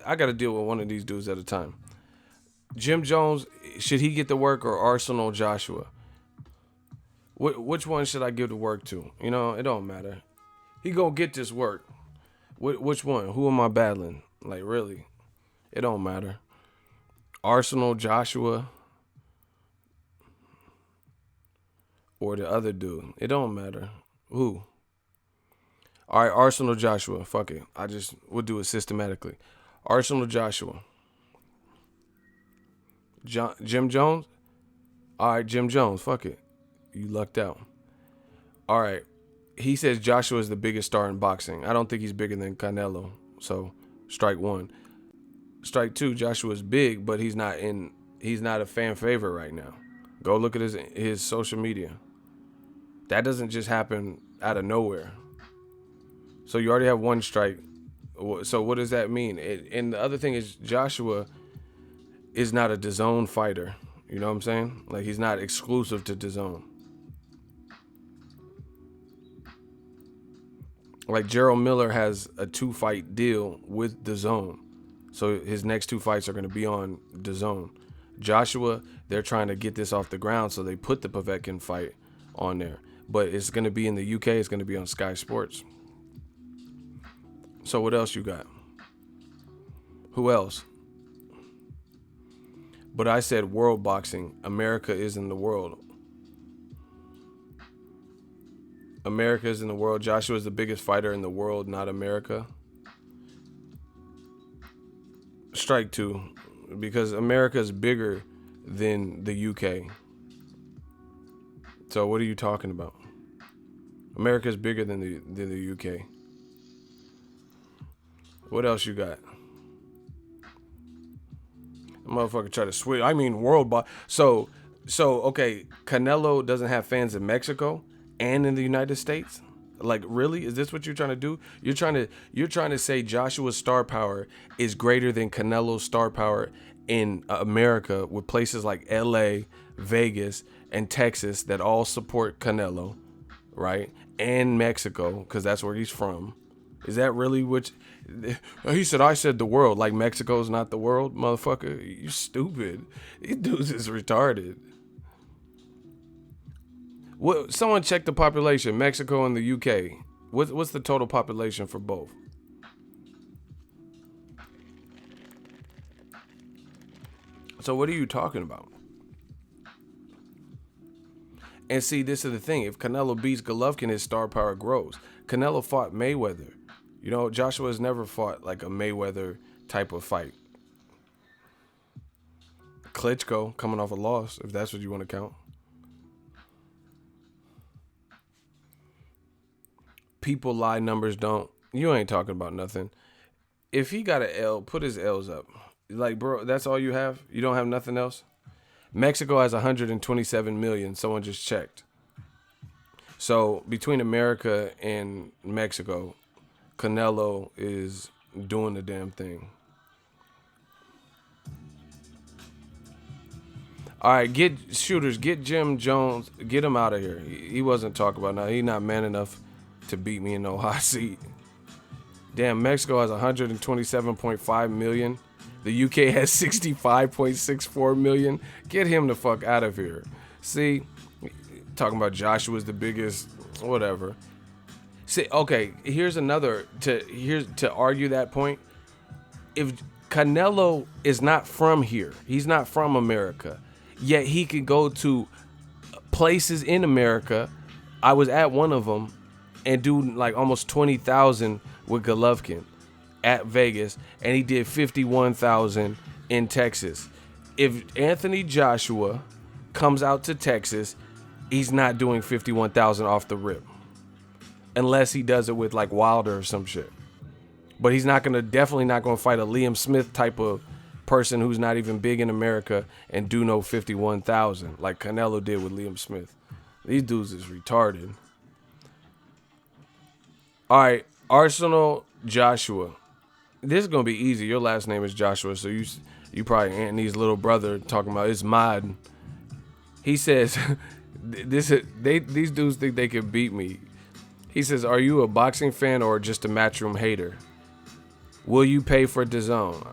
I got to deal with one of these dudes at a time. Jim Jones, should he get the work or Arsenal Joshua? Which one should I give the work to? It don't matter. He gonna get this work. Which one? Who am I battling? Like, really? It don't matter. Arsenal Joshua or the other dude. It don't matter. Who? All right, Arsenal Joshua. Fuck it. We'll do it systematically. Arsenal Joshua. Jim Jones? All right, Jim Jones. Fuck it. You lucked out. All right. He says Joshua is the biggest star in boxing. I don't think he's bigger than Canelo. So, strike one. Strike two, Joshua's big, but he's not a fan favorite right now. Go look at his social media. That doesn't just happen out of nowhere. So you already have one strike. So what does that mean? And the other thing is Joshua is not a DAZN fighter. You know what I'm saying? Like, he's not exclusive to DAZN. Like, Gerald Miller has a 2-fight deal with DAZN. So his next 2 fights are going to be on DAZN. Joshua, they're trying to get this off the ground, so they put the Povetkin fight on there. But it's going to be in the UK. It's going to be on Sky Sports. So what else you got? Who else? But I said world boxing. America is in the world. America is in the world. Joshua is the biggest fighter in the world, not America. Strike two, because America is bigger than the UK. So what are you talking about? America is bigger than the UK. What else you got? Motherfucker try to switch. I mean, world boss. So okay. Canelo doesn't have fans in Mexico and in the United States. Like, really? Is this what you're trying to do? You're trying to say Joshua's star power is greater than Canelo's star power in America, with places like LA, Vegas, and Texas that all support Canelo, right? And Mexico, because that's where he's from. Is that really what? He said, I said the world. Like Mexico's not the world, motherfucker. You stupid. These dudes is retarded. What? Someone check the population, Mexico and the UK. What's the total population for both? So what are you talking about? And see, this is the thing. If Canelo beats Golovkin, his star power grows. Canelo fought Mayweather. You know, Joshua has never fought like a Mayweather type of fight. Klitschko coming off a loss, if that's what you want to count. People lie, numbers don't. You ain't talking about nothing. If he got an L, put his L's up. Like, bro, that's all you have? You don't have nothing else? Mexico has 127 million. Someone just checked. So between America and Mexico, Canelo is doing the damn thing. All right, get Jim Jones, get him out of here. He wasn't talking about now. He's not man enough to beat me in no hot seat. Damn, Mexico has 127.5 million. The UK has 65.64 million. Get him the fuck out of here. See, talking about Joshua's the biggest, whatever. See, okay, here's another to argue that point. If Canelo is not from here, he's not from America, yet he could go to places in America. I was at one of them and do like almost 20,000 with Golovkin at Vegas, and he did 51,000 in Texas. If Anthony Joshua comes out to Texas, he's not doing 51,000 off the rip. Unless he does it with like Wilder or some shit. But he's definitely not gonna fight a Liam Smith type of person who's not even big in America and do no 51,000 like Canelo did with Liam Smith. These dudes is retarded. All right, Arsenal Joshua. This is gonna be easy. Your last name is Joshua, so you probably Anthony's little brother talking about it's mod. He says these dudes think they can beat me. He says, are you a boxing fan or just a Matchroom hater? Will you pay for Dazn?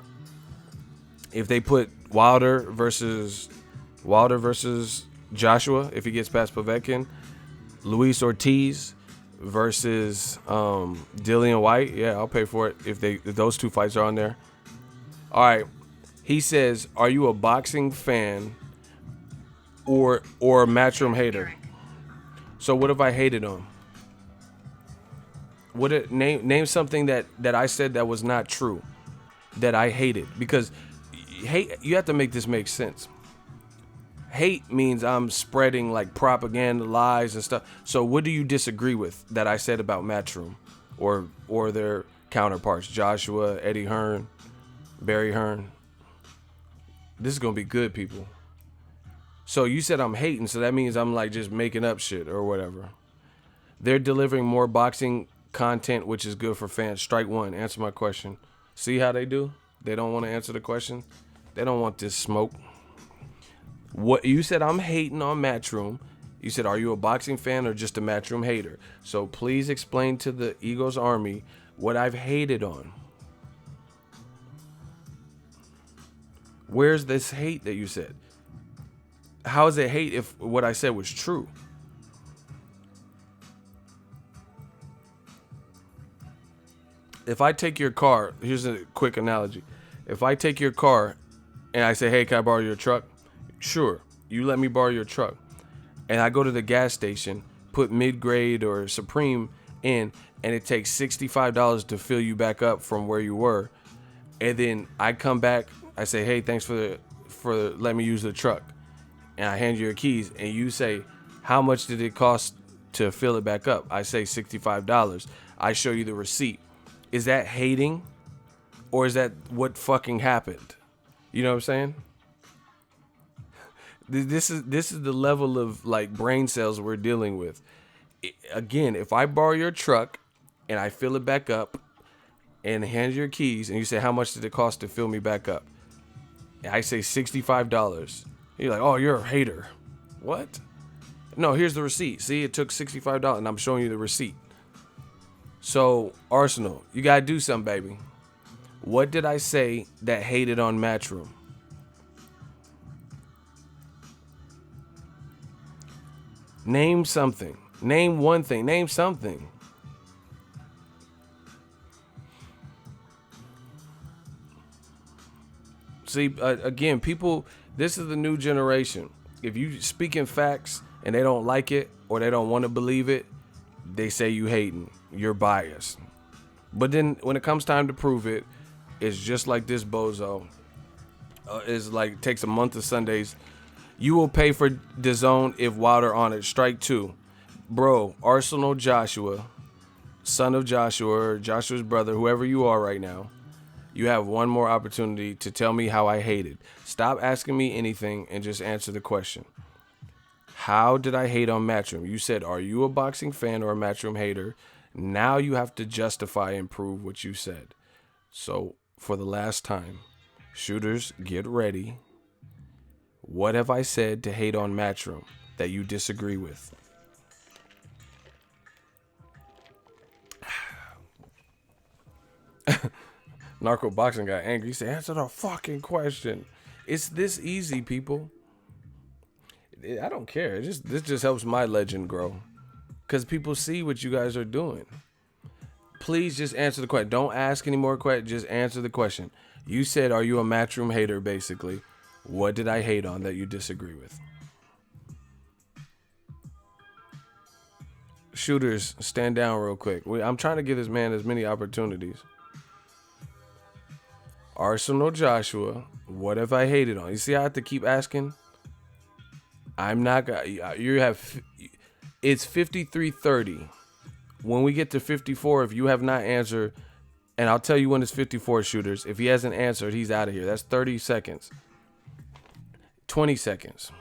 If they put Wilder versus Joshua, if he gets past Povetkin, Luis Ortiz versus Dillian White, yeah, I'll pay for it if those two fights are on there. All right. He says, are you a boxing fan or a Matchroom hater? So what if I hated on? Name something that I said that was not true, that I hated, because hate, you have to make this make sense. Hate means I'm spreading like propaganda, lies and stuff. So what do you disagree with that I said about Matchroom or their counterparts, Joshua, Eddie Hearn, Barry Hearn? This is gonna be good, people. So you said I'm hating, so that means I'm like just making up shit or whatever. They're delivering more boxing content, which is good for fans. Strike one. Answer my question. See how they do? They don't want to answer the question. They don't want this smoke. What you said, I'm hating on Matchroom. You said, are you a boxing fan or just a Matchroom hater? So please explain to the Eagles Army what I've hated on. Where's this hate that you said? How is it hate if what I said was true? If I take your car, here's a quick analogy. If I take your car and I say, hey, can I borrow your truck? Sure, you let me borrow your truck. And I go to the gas station, put mid-grade or Supreme in, and it takes $65 to fill you back up from where you were. And then I come back, I say, hey, thanks for letting me use the truck. And I hand you your keys, and you say, how much did it cost to fill it back up. I say $65. I show you the receipt. Is that hating, or is that what fucking happened? You know what I'm saying? This is the level of like brain cells we're dealing with. Again, if I borrow your truck and I fill it back up and hand you your keys and you say, how much did it cost to fill me back up? I say $65. You're like, oh, you're a hater. What? No, here's the receipt. See, it took $65 and I'm showing you the receipt. So, Arsenal, you got to do something, baby. What did I say that hated on Matchroom? Name something. Name one thing. Name something. See, again, people, this is the new generation. If you speak in facts and they don't like it or they don't want to believe it, they say you hating. You're biased. But then when it comes time to prove it, it's just like this bozo. It's like takes a month of Sundays. You will pay for Dazn if Wilder on it. Strike two. Bro, Arsenal Joshua, son of Joshua, or Joshua's brother, whoever you are right now, you have one more opportunity to tell me how I hated. Stop asking me anything and just answer the question. How did I hate on Matchroom? You said, are you a boxing fan or a Matchroom hater? Now you have to justify and prove what you said. So, for the last time, shooters, get ready. What have I said to hate on Matchroom that you disagree with? Narco Boxing got angry. He said, answer the fucking question. It's this easy, people. I don't care. This just helps my legend grow. Because people see what you guys are doing. Please just answer the question. Don't ask any more questions. Just answer the question. You said, are you a Matchroom hater, basically? What did I hate on that you disagree with? Shooters, stand down real quick. I'm trying to give this man as many opportunities. Arsenal Joshua, what have I hated on? You see, I have to keep asking. I'm not gonna. You have. It's 53:30. When we get to 54, if you have not answered, and I'll tell you when it's 54, shooters. If he hasn't answered, he's out of here. That's 30 seconds. 20 seconds.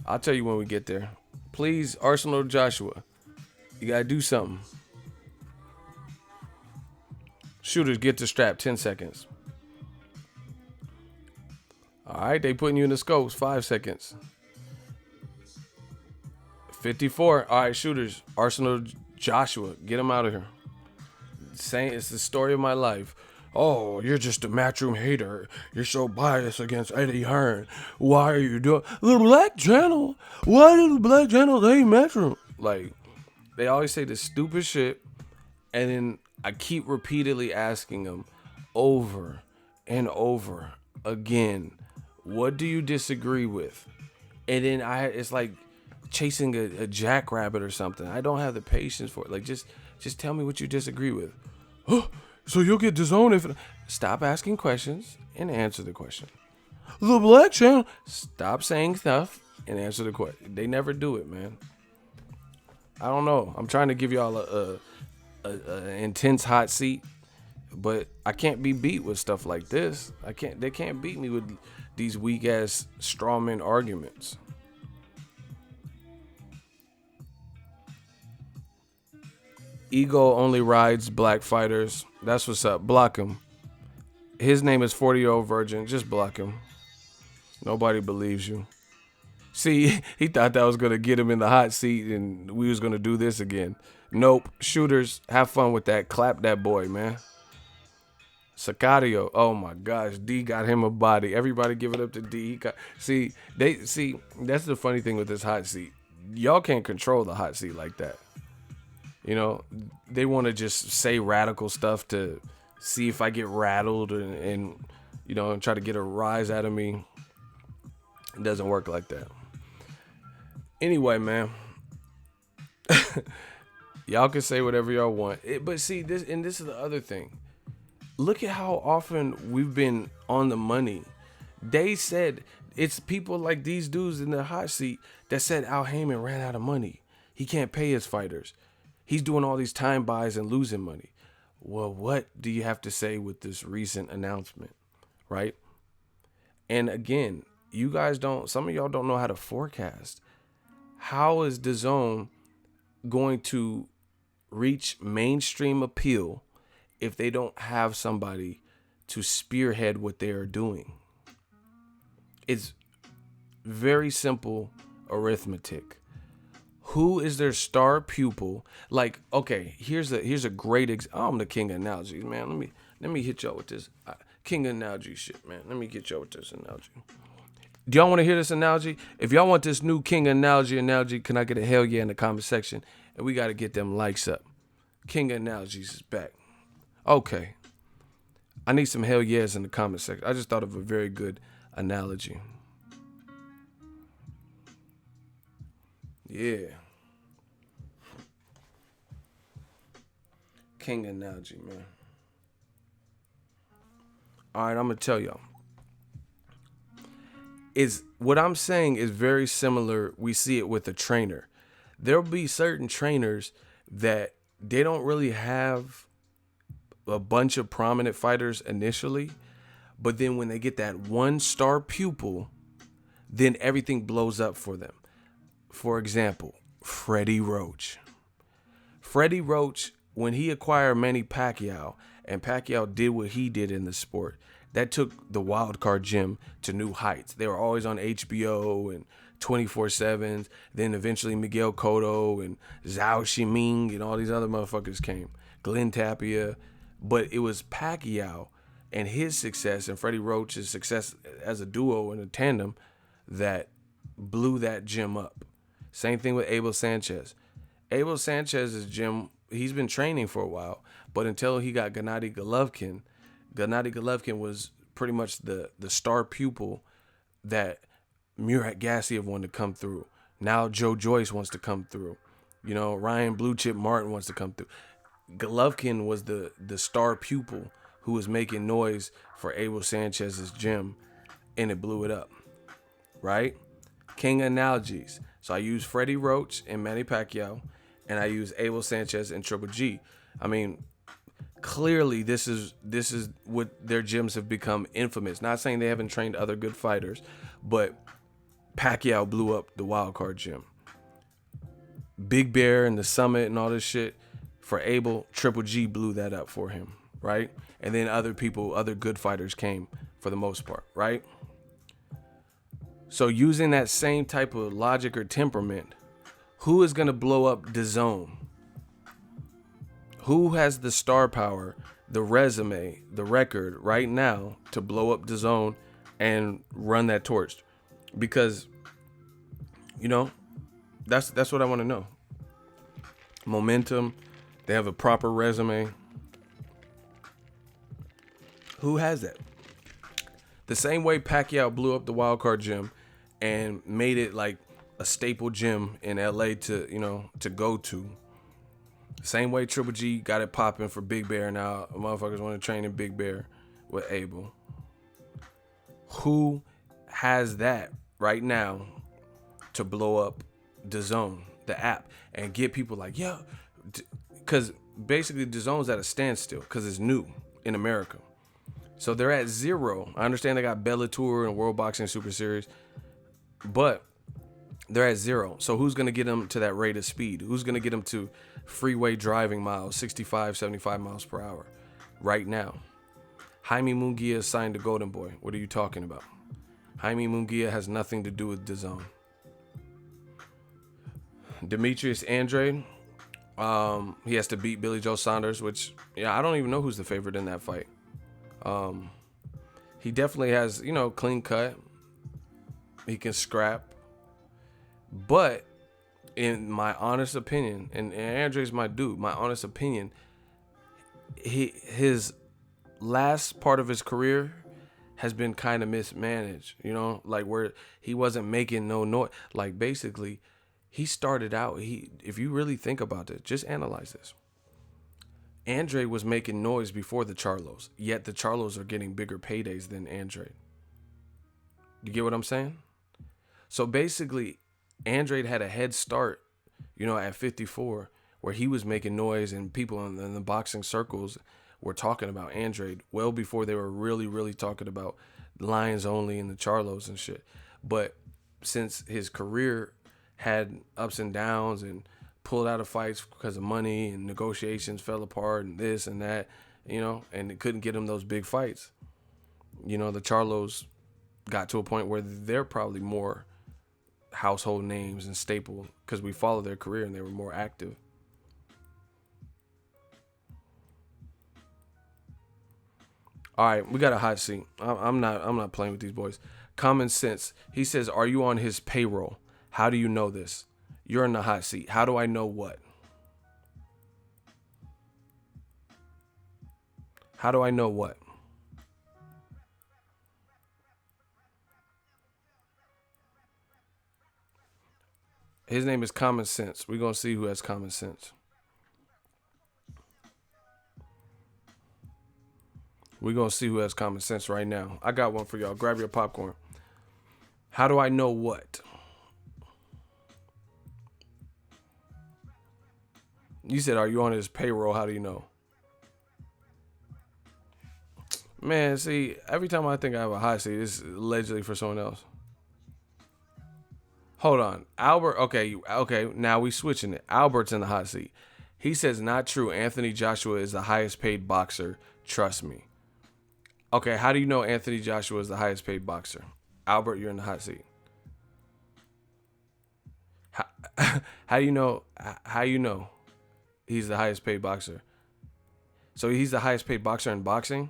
I'll tell you when we get there. Please, Arsenal Joshua, you gotta do something. Shooters, get the strap. 10 seconds. All right, they putting you in the scopes. 5 seconds. 54. All right, shooters. Arsenal Joshua, get him out of here. Saying it's the story of my life. Oh, you're just a Matchroom hater. You're so biased against Eddie Hearn. Why are you doing the Black Channel? Why do the Black Channel hate Matchroom? Like, they always say this stupid shit, and then I keep repeatedly asking them over and over again, what do you disagree with? And then it's like chasing a jackrabbit or something. I don't have the patience for it. Like, just tell me what you disagree with. Oh, so you'll get disowned if... Stop asking questions and answer the question. The Black Channel... Stop saying stuff and answer the question. They never do it, man. I don't know. I'm trying to give y'all a intense hot seat, but I can't be beat with stuff like this. They can't beat me with these weak ass strawman arguments. Ego only rides black fighters. That's what's up. Block him. His name is 40-year-old virgin. Just block him. Nobody believes you. See, he thought that was going to get him in the hot seat and we was going to do this again. Nope. Shooters, have fun with that. Clap that boy, man. Sicario. Oh my gosh. D got him a body. Everybody give it up to D. See, that's the funny thing with this hot seat. Y'all can't control the hot seat like that. You know, they want to just say radical stuff to see if I get rattled and you know, and try to get a rise out of me. It doesn't work like that. Anyway, man, y'all can say whatever y'all want. But see, this is the other thing. Look at how often we've been on the money. They said it's people like these dudes in the hot seat that said Al Haymon ran out of money. He can't pay his fighters. He's doing all these time buys and losing money. Well, what do you have to say with this recent announcement, right? And again, some of y'all don't know how to forecast. How is DAZN going to reach mainstream appeal if they don't have somebody to spearhead what they are doing? It's very simple arithmetic. Who is their star pupil? Like, okay, here's a great I'm the king of analogies, man. Let me hit y'all with this king of analogy shit, man. Let me get y'all with this analogy. Do y'all want to hear this analogy? If y'all want this new king of analogy, can I get a hell yeah in the comment section? And we got to get them likes up. King of analogies is back. Okay. I need some hell yes in the comment section. I just thought of a very good analogy. Yeah. King analogy, man. All right, I'm going to tell y'all. What I'm saying is very similar. We see it with a trainer. There'll be certain trainers that they don't really have a bunch of prominent fighters initially, but then when they get that one star pupil, then everything blows up for them. For example, Freddie Roach. Freddie Roach, when he acquired Manny Pacquiao, and Pacquiao did what he did in the sport, that took the Wildcard Gym to new heights. They were always on HBO and 24/7s. Then eventually Miguel Cotto and Zhao Shiming and all these other motherfuckers came. Glenn Tapia. But it was Pacquiao and his success and Freddie Roach's success as a duo and a tandem that blew that gym up. Same thing with Abel Sanchez. Abel Sanchez's gym, he's been training for a while, but until he got Gennady Golovkin was pretty much the star pupil that Murat Gassiev wanted to come through. Now Joe Joyce wants to come through. You know, Ryan Blue Chip Martin wants to come through. Golovkin was the star pupil who was making noise for Abel Sanchez's gym, and it blew it up, right? King analogies. So I use Freddie Roach and Manny Pacquiao, and I use Abel Sanchez and Triple G. I mean, clearly this is what their gyms have become infamous. Not saying they haven't trained other good fighters, but Pacquiao blew up the Wildcard Gym. Big Bear and the Summit and all this shit. For Abel, Triple G blew that up for him, right? And then other good fighters came for the most part, right? So using that same type of logic or temperament, who is going to blow up DAZN? Who has the star power, the resume, the record right now to blow up DAZN and run that torch? Because, you know, that's what I want to know. Momentum. They have a proper resume. Who has that? The same way Pacquiao blew up the Wildcard Gym and made it like a staple gym in LA to go to. Same way Triple G got it popping for Big Bear. Now motherfuckers want to train in Big Bear with Abel. Who has that right now to blow up DAZN, the app, and get people like, yo, because basically DAZN's at a standstill because it's new in America. So they're at zero. I understand they got Bellator and World Boxing Super Series, but they're at zero. So who's going to get them to that rate of speed? Who's going to get them to freeway driving miles, 65, 75 miles per hour right now? Jaime Munguia signed to Golden Boy. What are you talking about? Jaime Munguia has nothing to do with DAZN. Demetrius Andrade, he has to beat Billy Joe Saunders, which, yeah, I don't even know who's the favorite in that fight. He definitely has, clean cut. He can scrap. But in my honest opinion, and Andre's my dude, my honest opinion, his last part of his career has been kind of mismanaged, like where he wasn't making no noise. Like basically, he started out, if you really think about it, just analyze this. Andre was making noise before the Charlos, yet the Charlos are getting bigger paydays than Andre. You get what I'm saying? So basically, Andrade had a head start, at 54, where he was making noise and people in the boxing circles were talking about Andrade well before they were really, really talking about Lions Only and the Charlos and shit. But since his career had ups and downs and pulled out of fights because of money and negotiations fell apart and this and that, and it couldn't get him those big fights. The Charlos got to a point where they're probably more household names and staple because we followed their career and they were more active. All right, we got a hot seat. I'm not playing with these boys. Common Sense. He says, "Are you on his payroll? How do you know this? You're in the hot seat. How do I know what? How do I know what?" His name is Common Sense. We're going to see who has common sense. We're going to see who has common sense right now. I got one for y'all. Grab your popcorn. How do I know what? You said, "Are you on his payroll? How do you know?" Man, see, every time I think I have a hot seat, it's allegedly for someone else. Hold on. Albert, okay, now we switching it. Albert's in the hot seat. He says, "Not true. Anthony Joshua is the highest paid boxer. Trust me." Okay, how do you know Anthony Joshua is the highest paid boxer? Albert, you're in the hot seat. How, how do you know? How you know he's the highest paid boxer? So he's the highest paid boxer in boxing?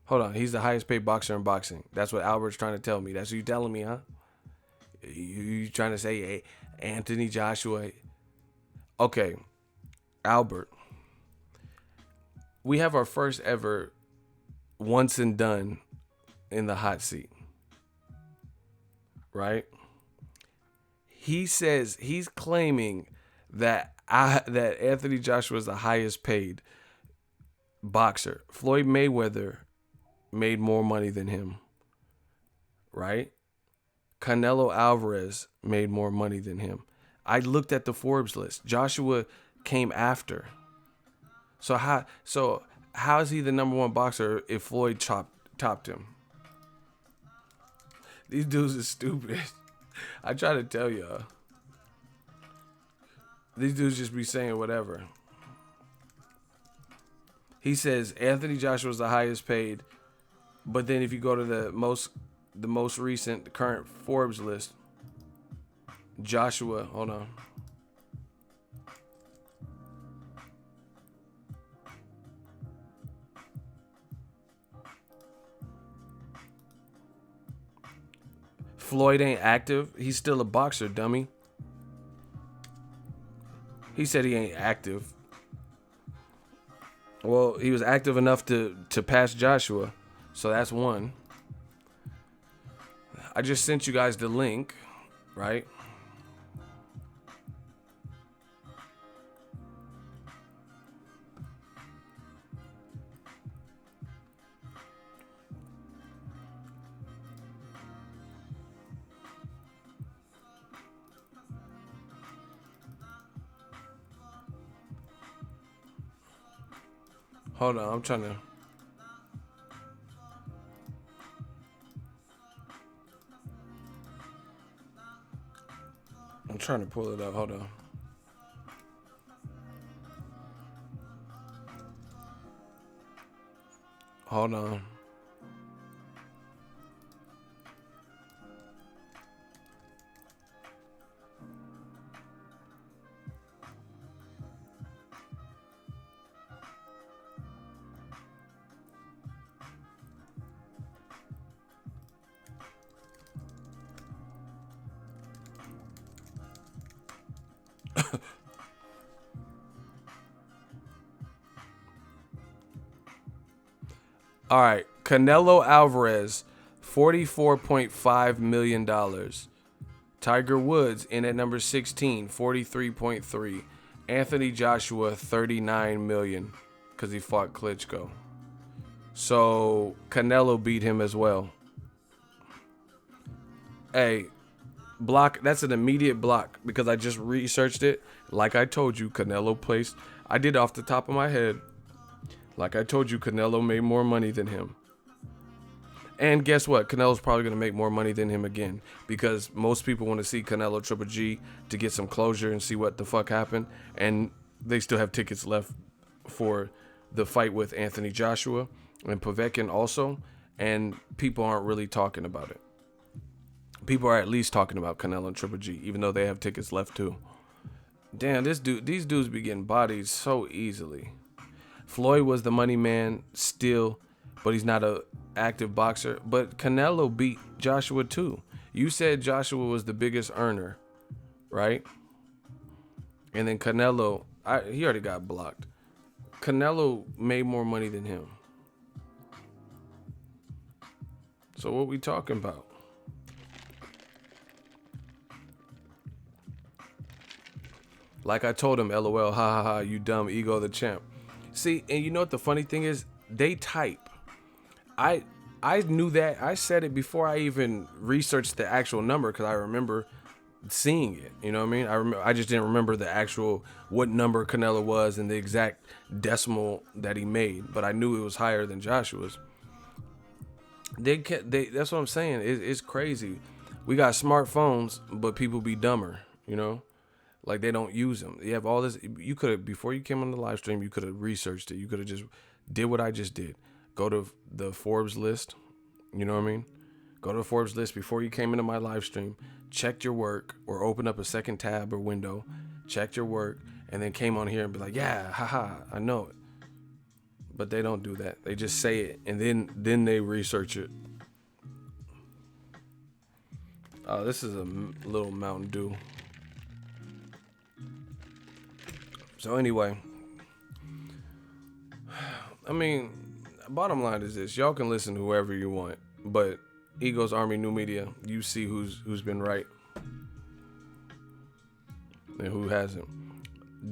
Hold on, he's the highest paid boxer in boxing. That's what Albert's trying to tell me. That's what you telling me, huh? You trying to say, hey, Anthony Joshua? Okay, Albert. We have our first ever once and done in the hot seat, right? He says he's claiming that that Anthony Joshua is the highest paid boxer. Floyd Mayweather made more money than him, right? Canelo Alvarez made more money than him. I looked at the Forbes list. Joshua came after. So how is he the number one boxer if Floyd topped him? These dudes are stupid. I try to tell y'all. These dudes just be saying whatever. He says Anthony Joshua is the highest paid, but then if you go to the most recent, the current Forbes list, Joshua, hold on. Floyd ain't active. He's still a boxer, dummy. He said he ain't active. Well, he was active enough to pass Joshua. So that's one. I just sent you guys the link, right? Hold on, I'm trying to pull it up. Hold on. Hold on. All right, Canelo Alvarez, $44.5 million. Tiger Woods in at number 16, 43.3. Anthony Joshua, $39 million, because he fought Klitschko. So Canelo beat him as well. Hey, block. That's an immediate block because I just researched it. Like I told you, Canelo placed. I did off the top of my head. Like I told you, Canelo made more money than him. And guess what? Canelo's probably going to make more money than him again because most people want to see Canelo Triple G to get some closure and see what the fuck happened. And they still have tickets left for the fight with Anthony Joshua and Povetkin also. And people aren't really talking about it. People are at least talking about Canelo and Triple G, even though they have tickets left too. Damn, these dudes be getting bodied so easily. Floyd was the money man still, but he's not a active boxer. But Canelo beat Joshua too. You said Joshua was the biggest earner, right? And then Canelo, he already got blocked. Canelo made more money than him. So what we talking about? Like I told him, LOL, ha ha ha, you dumb, ego the champ. See, and you know what the funny thing is? They type. I knew that. I said it before I even researched the actual number because I remember seeing it. You know what I mean? I just didn't remember the actual what number Canelo was and the exact decimal that he made, but I knew it was higher than Joshua's. That's what I'm saying. It's crazy. We got smartphones, but people be dumber. You know. Like they don't use them. You have all this. You could have, before you came on the live stream, you could have researched it. You could have just did what I just did. Go to the Forbes list. You know what I mean? Go to the Forbes list before you came into my live stream. Checked your work or opened up a second tab or window. Checked your work and then came on here and be like, yeah, haha, I know it. But they don't do that. They just say it and then they research it. This is a little Mountain Dew. So anyway, I mean, bottom line is this. Y'all can listen to whoever you want, but Ego's Army New Media, you see who's been right and who hasn't.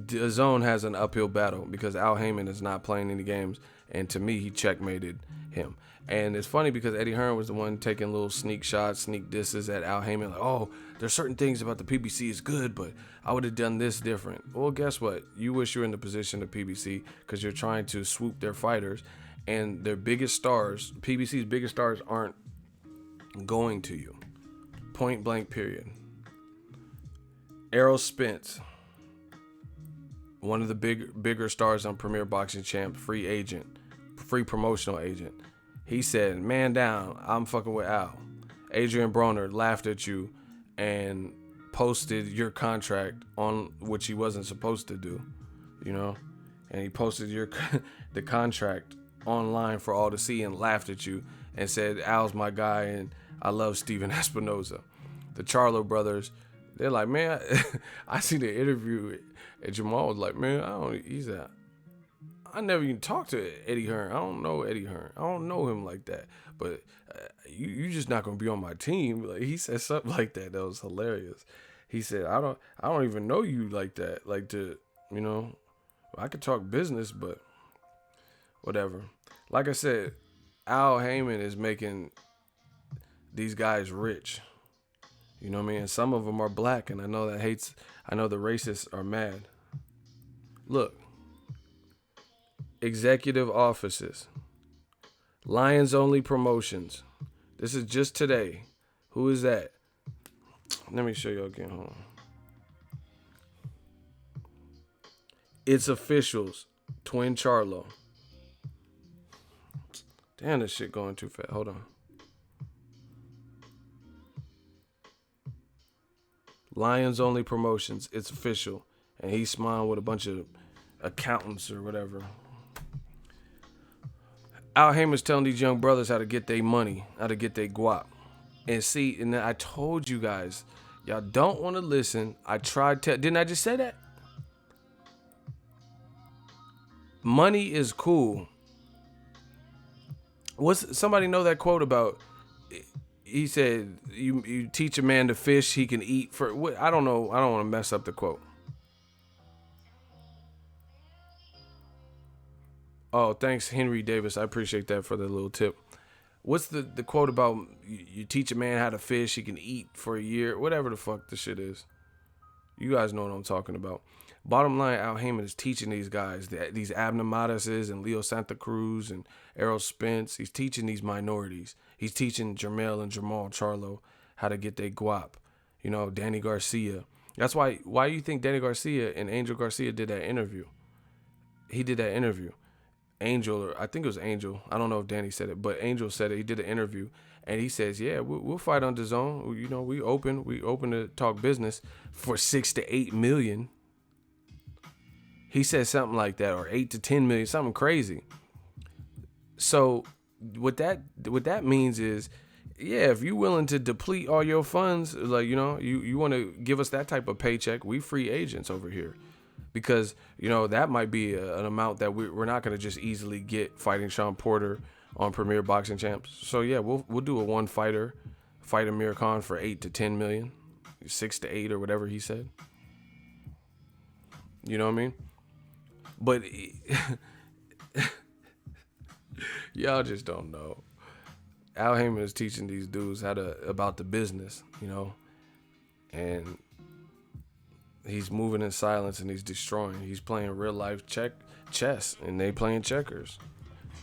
Dazn has an uphill battle because Al Haymon is not playing any games, and to me, he checkmated him. And it's funny because Eddie Hearn was the one taking little sneak shots, sneak disses at Al Haymon. Like, oh, there's certain things about the PBC is good, but I would have done this different. Well, guess what? You wish you were in the position of PBC because you're trying to swoop their fighters, and their biggest stars, PBC's biggest stars, aren't going to you. Point blank, period. Errol Spence, one of the bigger stars on Premier Boxing Champ, free agent, free promotional agent. He said, man down, I'm fucking with Al. Adrian Broner laughed at you and posted your contract on which he wasn't supposed to do, you know? And he posted the contract online for all to see and laughed at you and said, Al's my guy and I love Steven Espinoza. The Charlo brothers, they're like, man, I seen the interview and Jamal was like, man, I never even talked to Eddie Hearn. I don't know Eddie Hearn. I don't know him like that. But you just not gonna be on my team. Like he said something like that. That was hilarious. He said, I don't even know you like that. Like to, you know, I could talk business, but whatever. Like I said, Al Haymon is making these guys rich. You know what I mean? And some of them are black, and I know the racists are mad. Look. Executive offices, Lions Only Promotions. This is just today. Who is that? Let me show you again. Hold on. It's officials. Twin Charlo. Damn, this shit going too fast. Hold on. Lions Only Promotions. It's official. And he's smiling with a bunch of accountants or whatever. Al Haymon's telling these young brothers how to get their money, how to get their guap. And see, and I told you guys, y'all don't want to listen. I tried to, didn't I just say that? Money is cool. Somebody know that quote about, he said, you teach a man to fish, he can eat for, what? I don't know. I don't want to mess up the quote. Oh, thanks, Henry Davis. I appreciate that for the little tip. What's the quote about you teach a man how to fish, he can eat for a year, whatever the fuck the shit is. You guys know what I'm talking about. Bottom line, Al Haymon is teaching these guys, these Abner Matases and Leo Santa Cruz and Errol Spence. He's teaching these minorities. He's teaching Jermel and Jamal Charlo how to get their guap. You know, Danny Garcia. That's why you think Danny Garcia and Angel Garcia did that interview. He did that interview. Angel, or I think it was Angel. I don't know if Danny said it, but Angel said it. He did an interview, and he says, "Yeah, we'll fight on DAZN. You know, we open to talk business for 6 to 8 million." He said something like that, or 8 to 10 million, something crazy. So what that means is, yeah, if you're willing to deplete all your funds, like, you know, you want to give us that type of paycheck, we free agents over here. Because, you know, that might be an amount that we're not going to just easily get fighting Sean Porter on Premier Boxing Champs. So, yeah, we'll do a one fighter, fight Amir Khan for 8 to 10 million, 6 to 8 or whatever he said. You know what I mean? But y'all just don't know. Al Haymon is teaching these dudes about the business, you know, and he's moving in silence and he's destroying. He's playing real life chess, and they playing checkers.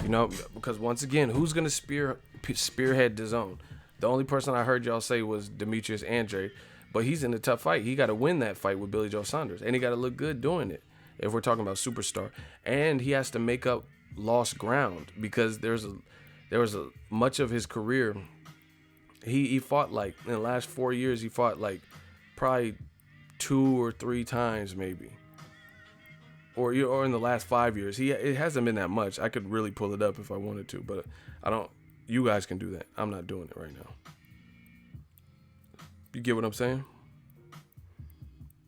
You know, because once again, who's gonna spearhead DAZN? The only person I heard y'all say was Demetrius Andrade, but he's in a tough fight. He got to win that fight with Billy Joe Saunders, and he got to look good doing it. If we're talking about superstar, and he has to make up lost ground, because there was a much of his career. He fought, like, in the last 4 years, he fought like probably 2 or 3 times maybe, or in the last 5 years. It hasn't been that much. I could really pull it up if I wanted to, but I don't. You guys can do that. I'm not doing it right now. You get what I'm saying?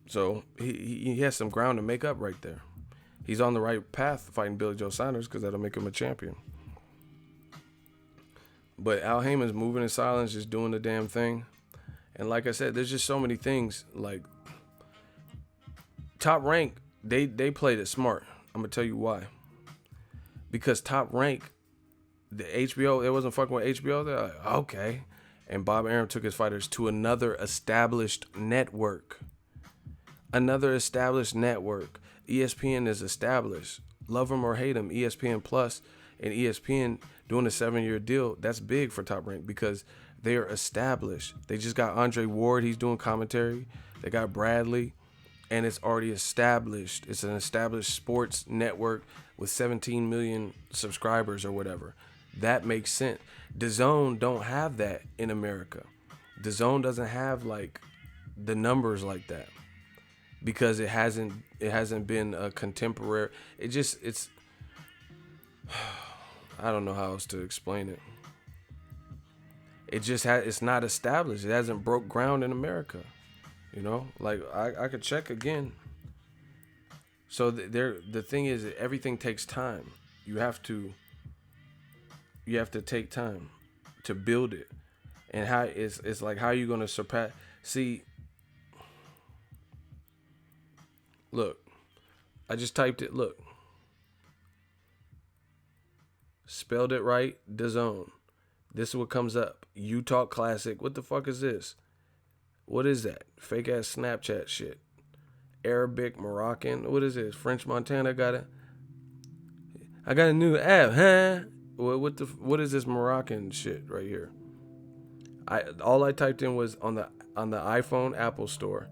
So he has some ground to make up right there. He's on the right path fighting Billy Joe Saunders, because that'll make him a champion. But Al Haymon's moving in silence, just doing the damn thing. And like I said, there's just so many things. Like, Top Rank, they played it smart. I'm going to tell you why. Because Top Rank, the HBO, it wasn't fucking with HBO. They're like, okay. And Bob Arum took his fighters to another established network. ESPN is established. Love them or hate them, ESPN Plus and ESPN doing a 7-year deal, that's big for Top Rank, because they are established. They just got Andre Ward, he's doing commentary. They got Bradley, and it's already established. It's an established sports network with 17 million subscribers or whatever. That makes sense. DAZN don't have that in America. DAZN doesn't have, like, the numbers like that, because it hasn't been a contemporary. It's I don't know how else to explain it. It's not established. It hasn't broke ground in America. You know, like, I could check again. So the thing is, everything takes time. You have to take time to build it. And how it's like, how are you gonna surpass? See, look, I just typed it. Look, spelled it right. DAZN. This is what comes up. Utah Classic. What the fuck is this? What is that? Fake ass Snapchat shit. Arabic, Moroccan. What is this? French Montana. I got a new app, huh? What is this Moroccan shit right here? All I typed in was on the iPhone Apple Store.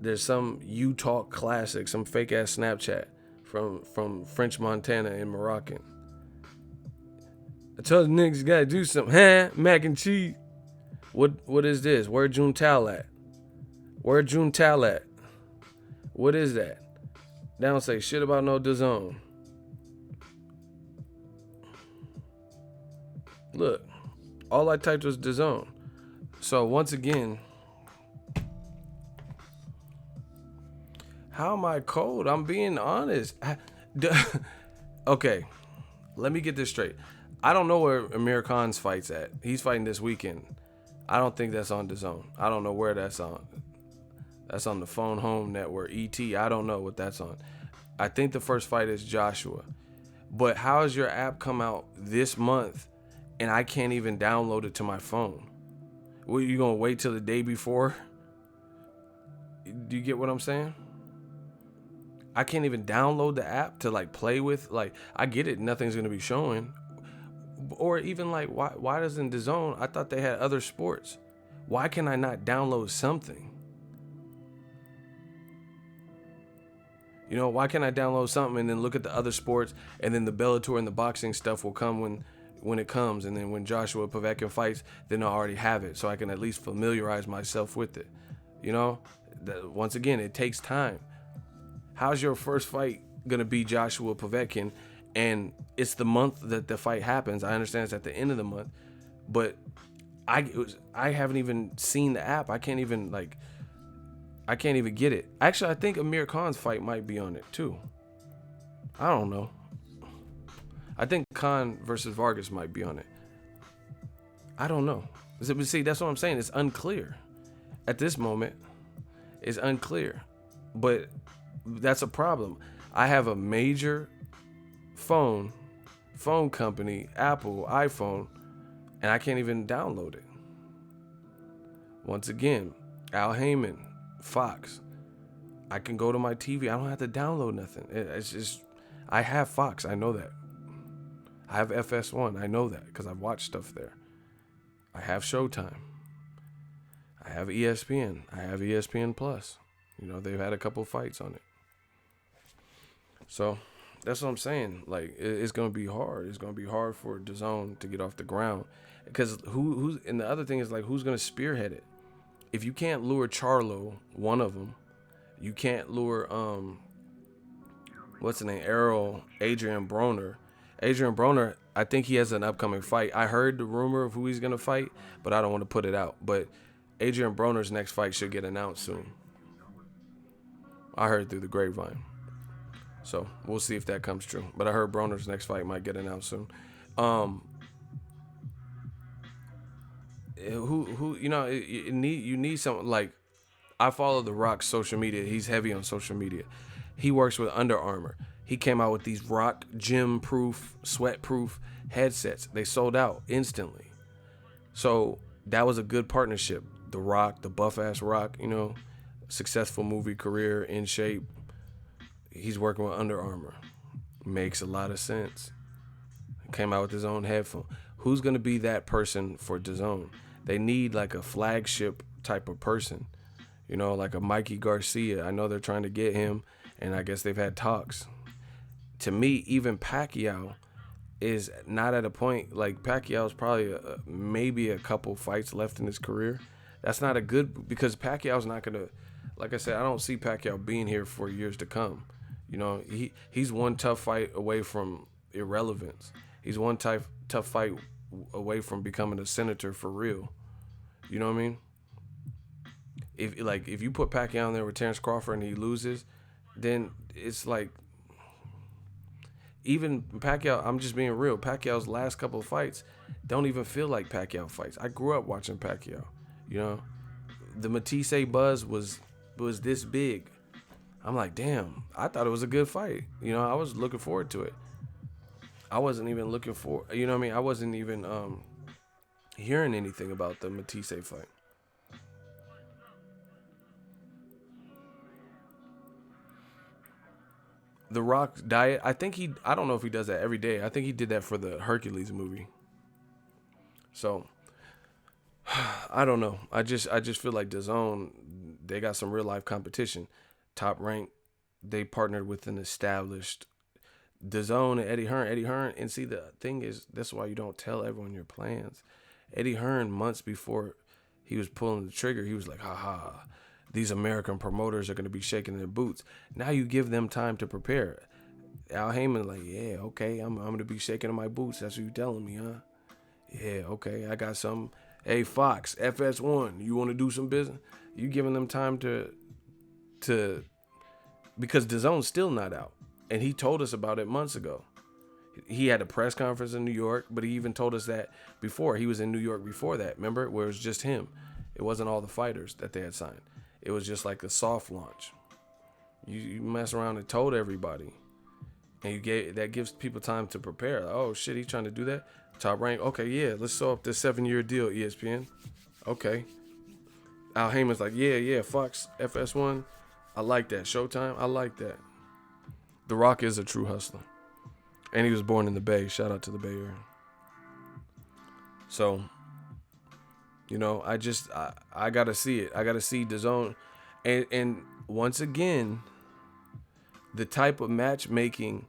There's some Utah Classic, some fake ass Snapchat from French Montana and Moroccan. I told the niggas you gotta do something, huh? Mac and cheese. What is this? Where Juntal at? What is that? They don't say shit about no DAZN. Look, all I typed was DAZN. So once again, how am I cold? I'm being honest. Okay, let me get this straight. I don't know where Amir Khan's fight's at. He's fighting this weekend. I don't think that's on DAZN. I don't know where that's on. That's on the Phone Home Network, ET. I don't know what that's on. I think the first fight is Joshua. But how has your app come out this month and I can't even download it to my phone. What, you gonna wait till the day before? Do you get what I'm saying? I can't even download the app to like play with. Like, I get it, nothing's gonna be showing. Or even like, why doesn't DAZN? I thought they had other sports. Why can I not download something? You know, why can't I download something and then look at the other sports, and then the Bellator and the boxing stuff will come when it comes, and then when Joshua Povetkin fights, then I already have it, so I can at least familiarize myself with it. You know, once again, it takes time. How's your first fight gonna be Joshua Povetkin, and it's the month that the fight happens? I understand it's at the end of the month, but I haven't even seen the app. I can't even get it. Actually, I think Amir Khan's fight might be on it too. I don't know. I think Khan versus Vargas might be on it. I don't know. See, that's what I'm saying. It's unclear. At this moment, it's unclear. But that's a problem. I have a major phone company, Apple, iPhone, and I can't even download it. Once again, Al Haymon, Fox. I can go to my TV. I don't have to download nothing. It's just, I have Fox. I know that. I have FS1. I know that because I've watched stuff there. I have Showtime. I have ESPN. I have ESPN Plus. You know, they've had a couple fights on it. So that's what I'm saying. Like, it's gonna be hard. It's gonna be hard for DAZN to get off the ground, because who's and the other thing is, like, who's gonna spearhead it? If you can't lure Charlo, one of them, you can't lure what's the name, Adrian Broner. Adrian Broner, I think he has an upcoming fight. I heard the rumor of who he's gonna fight, but I don't want to put it out. But Adrian Broner's next fight should get announced soon. I heard through the grapevine. So we'll see if that comes true. But I heard Broner's next fight might get announced soon. Who you know, you need something like, I follow The Rock's social media. He's heavy on social media. He works with Under Armour. He came out with these Rock gym proof, sweat proof headsets. They sold out instantly. So that was a good partnership. The Rock, the buff ass Rock, you know, successful movie career, in shape. He's working with Under Armour. Makes a lot of sense. Came out with his own headphone. Who's gonna be that person for DAZN? They need like a flagship type of person. You know, like a Mikey Garcia. I know they're trying to get him, and I guess they've had talks. To me, even Pacquiao is not at a point, like, Pacquiao's probably maybe a couple fights left in his career. That's not a good, because Pacquiao's not gonna, like I said, I don't see Pacquiao being here for years to come. You know, he's one tough fight away from irrelevance. He's one tough fight away from becoming a senator for real. You know what I mean? If you put Pacquiao in there with Terrence Crawford and he loses, then it's like, even Pacquiao, I'm just being real, Pacquiao's last couple of fights don't even feel like Pacquiao fights. I grew up watching Pacquiao. You know, the Matisse buzz was this big. I'm like, damn, I thought it was a good fight. You know, I was looking forward to it. I wasn't even looking for, you know what I mean? I wasn't even hearing anything about the Matisse fight. The Rock's diet, I don't know if he does that every day. I think he did that for the Hercules movie. So, I don't know. I just feel like DAZN, they got some real life competition. Top Rank, they partnered with an established DAZN and Eddie Hearn. And see, the thing is, that's why you don't tell everyone your plans. Eddie Hearn, months before he was pulling the trigger, he was like, ha, these American promoters are going to be shaking their boots. Now you give them time to prepare. Al Haymon like, yeah, okay, I'm going to be shaking my boots. That's what you telling me, huh? Yeah, okay, I got some. Hey, Fox, FS1, you want to do some business? You giving them time to because DAZN's still not out. And he told us about it months ago. He had a press conference in New York, but he even told us that before. He was in New York before that, remember? Where it was just him. It wasn't all the fighters that they had signed. It was just like a soft launch. You mess around and told everybody. And that gives people time to prepare. Oh, shit, he's trying to do that? Top rank. Okay, yeah. Let's sew up this 7-year deal, ESPN. Okay. Al Heyman's like, yeah, Fox, FS1. I like that. Showtime. I like that. The Rock is a true hustler. And he was born in the Bay. Shout out to the Bay Area. So, I gotta see it. I gotta see Dazn. And once again, the type of matchmaking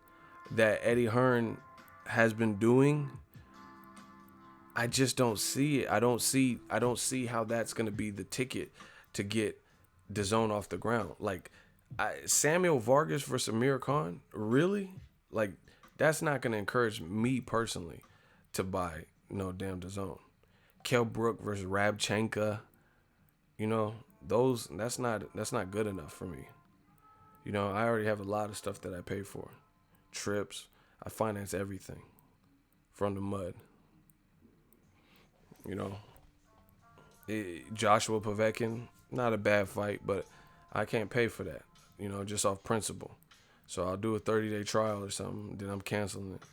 that Eddie Hearn has been doing, I just don't see it. I don't see how that's gonna be the ticket to get Dazn off the ground. Like, Samuel Vargas for Samir Khan, really? Like, that's not gonna encourage me personally to buy no damn Dazn. Kell Brook versus Rabchenka, that's not good enough for me. I already have a lot of stuff that I pay for. Trips, I finance everything from the mud. Joshua Povetkin, not a bad fight, but I can't pay for that, just off principle. So I'll do a 30-day trial or something, then I'm canceling it.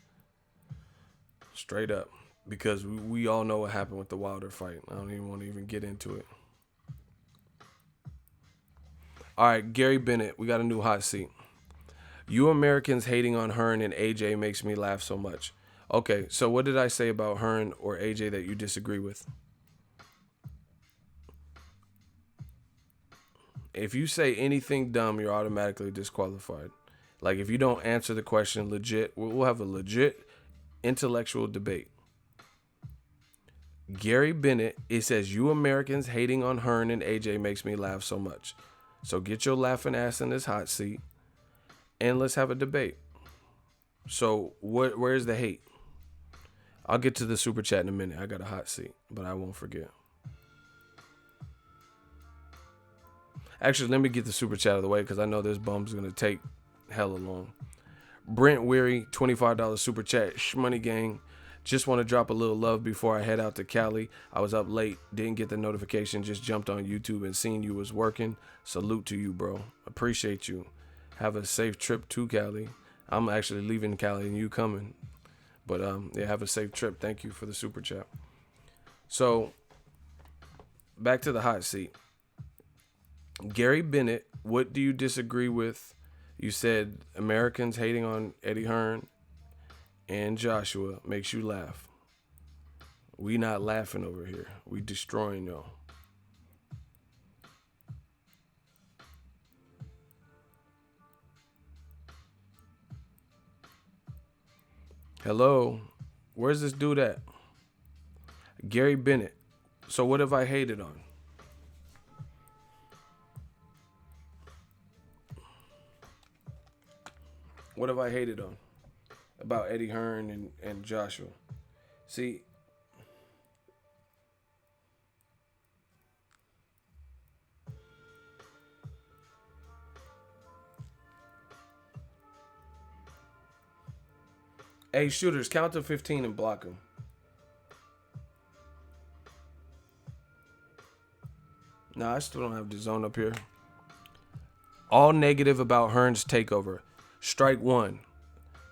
Straight up. Because we all know what happened with the Wilder fight. I don't even want to even get into it. All right, Gary Bennett, we got a new hot seat. You Americans hating on Hearn and AJ makes me laugh so much. Okay, so what did I say about Hearn or AJ that you disagree with? If you say anything dumb, you're automatically disqualified. Like, if you don't answer the question legit, we'll have a legit intellectual debate. Gary Bennett, it says, you Americans hating on Hearn and AJ makes me laugh so much. So get your laughing ass in this hot seat and let's have a debate. So where's the hate? I'll get to the super chat in a minute. I got a hot seat, but I won't forget. Actually, let me get the super chat out of the way because I know this bum's going to take hella long. Brent Weary, $25 super chat. Shmoney gang. Just want to drop a little love before I head out to Cali. I was up late, didn't get the notification, just jumped on YouTube and seen you was working. Salute to you, bro. Appreciate you. Have a safe trip to Cali. I'm actually leaving Cali and you coming. But yeah, have a safe trip. Thank you for the super chat. So, back to the hot seat. Gary Bennett, what do you disagree with? You said Americans hating on Eddie Hearn and Joshua makes you laugh. We not laughing over here. We destroying y'all. Hello? Where's this dude at? Gary Bennett. So what have I hated on? What have I hated on about Eddie Hearn and Joshua? See, hey, shooters, count to 15 and block him. Nah, I still don't have the zone up here. All negative about Hearn's takeover. Strike one.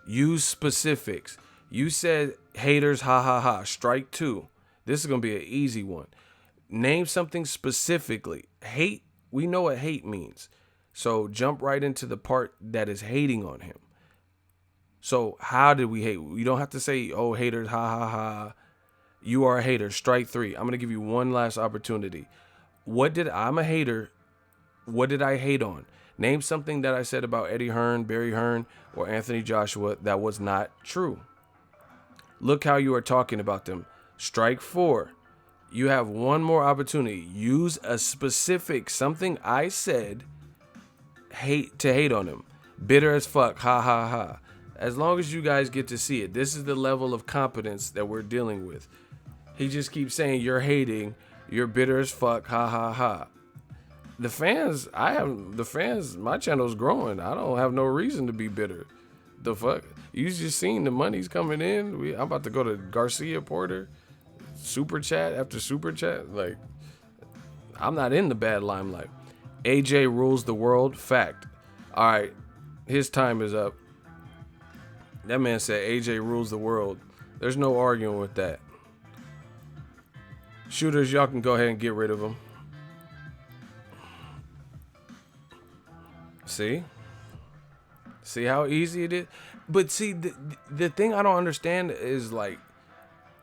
Use specifics. You said haters, ha ha ha. Strike two. This is going to be an easy one. Name something specifically. Hate, we know what hate means. So jump right into the part that is hating on him. So how did we hate? You don't have to say, oh, haters, ha ha ha. You are a hater. Strike three. I'm going to give you one last opportunity. I'm a hater. What did I hate on? Name something that I said about Eddie Hearn, Barry Hearn, or Anthony Joshua that was not true. Look how you are talking about them. Strike four. You have one more opportunity. Use a specific something I said hate on him. Bitter as fuck. Ha ha ha. As long as you guys get to see it, this is the level of competence that we're dealing with. He just keeps saying you're hating, you're bitter as fuck. Ha ha ha. The fans, my channel's growing. I don't have no reason to be bitter. The fuck? You just seen the money's coming in. I'm about to go to Garcia Porter. Super chat after super chat. Like, I'm not in the bad limelight. AJ rules the world. Fact. All right. His time is up. That man said AJ rules the world. There's no arguing with that. Shooters, y'all can go ahead and get rid of them. See? See how easy it is? But see, the thing I don't understand is like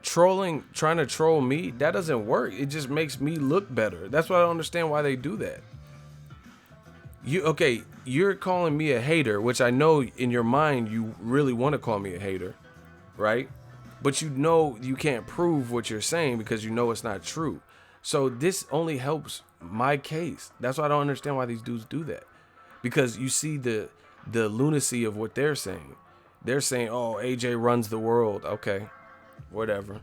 trolling, trying to troll me, that doesn't work. It just makes me look better. That's why I don't understand why they do that. You're calling me a hater, which I know in your mind you really want to call me a hater, right? But you know you can't prove what you're saying because you know it's not true. So this only helps my case. That's why I don't understand why these dudes do that. Because you see the lunacy of what they're saying. They're saying, oh, AJ runs the world. Okay, whatever.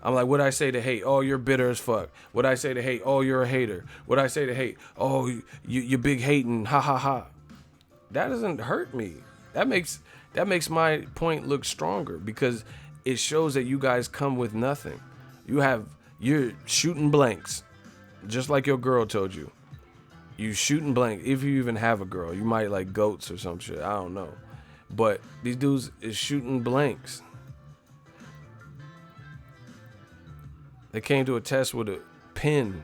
I'm like, what'd I say to hate? Oh, you're bitter as fuck. What'd I say to hate? Oh, you're a hater. What'd I say to hate? Oh, you big hating. Ha ha ha. That doesn't hurt me. That makes my point look stronger because it shows that you guys come with nothing. You're shooting blanks, just like your girl told you. You shooting blanks. If you even have a girl, you might like goats or some shit. I don't know, but these dudes is shooting blanks. They came to a test with a pen.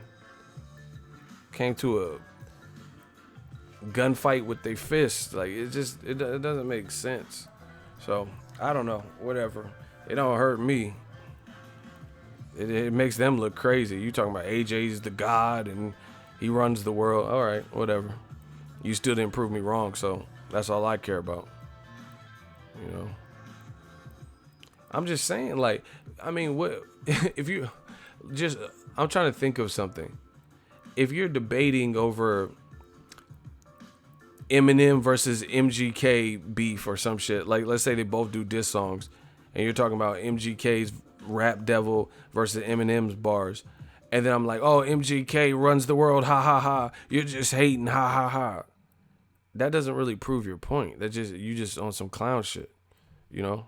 Came to a gunfight with their fists. Like it doesn't make sense. So I don't know. Whatever. It don't hurt me. It makes them look crazy. You talking about AJ's the god and he runs the world. All right, whatever. You still didn't prove me wrong, so that's all I care about. You know. I'm just saying, like, I mean, what if you just? I'm trying to think of something. If you're debating over Eminem versus MGK beef or some shit, like let's say they both do diss songs, and you're talking about MGK's Rap Devil versus Eminem's bars, and then I'm like, oh, MGK runs the world, ha ha ha. You're just hating, ha ha ha. That doesn't really prove your point. You just on some clown shit, you know.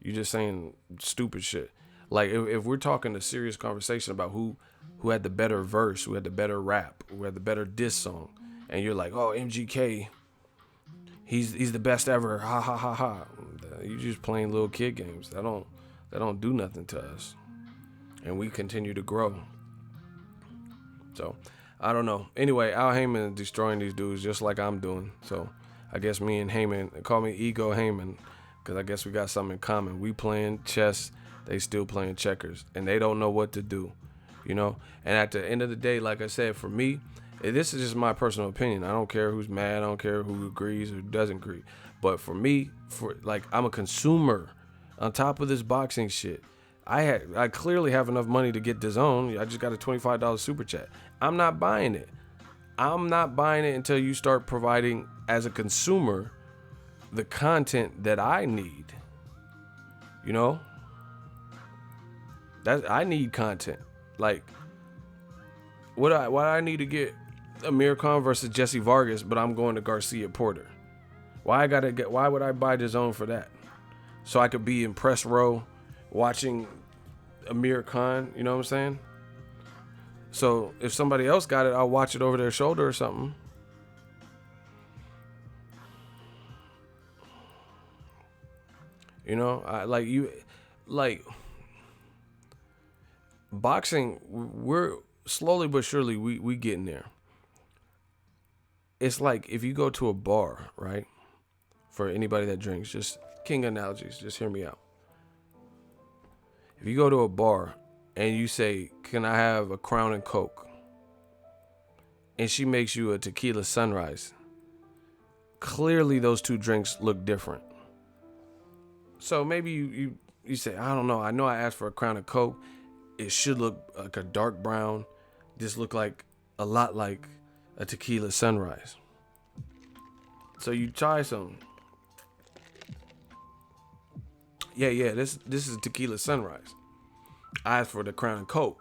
You just saying stupid shit. Like if we're talking a serious conversation about who had the better verse, who had the better rap, who had the better diss song, and you're like, oh, MGK, he's the best ever, ha ha ha ha. You just playing little kid games. That don't do nothing to us, and we continue to grow. So I don't know. Anyway, Al Haymon is destroying these dudes just like I'm doing. So I guess me and Haymon, they call me Ego Haymon. Because I guess we got something in common. We playing chess, they still playing checkers. And they don't know what to do, you know? And at the end of the day, like I said, for me, this is just my personal opinion. I don't care who's mad. I don't care who agrees or doesn't agree. But for me, I'm a consumer on top of this boxing shit. I clearly have enough money to get Dazn. I just got a $25 super chat. I'm not buying it. I'm not buying it until you start providing, as a consumer, the content that I need. You know? I need content. Like why I need to get Amir Khan versus Jesse Vargas, but I'm going to Garcia Porter? Why would I buy Dazn for that? So I could be in press row watching Amir Khan, you know what I'm saying? So if somebody else got it, I'll watch it over their shoulder or something. You know, boxing, we're slowly but surely we getting there. It's like if you go to a bar, right? For anybody that drinks, just king analogies, just hear me out. If you go to a bar and you say, "Can I have a Crown and Coke?" and she makes you a tequila sunrise, clearly those two drinks look different. So maybe you say, I don't know. I know I asked for a Crown and Coke. It should look like a dark brown. This look like a lot like a tequila sunrise. So you try some. Yeah. This is tequila sunrise. I asked for the Crown and Coke.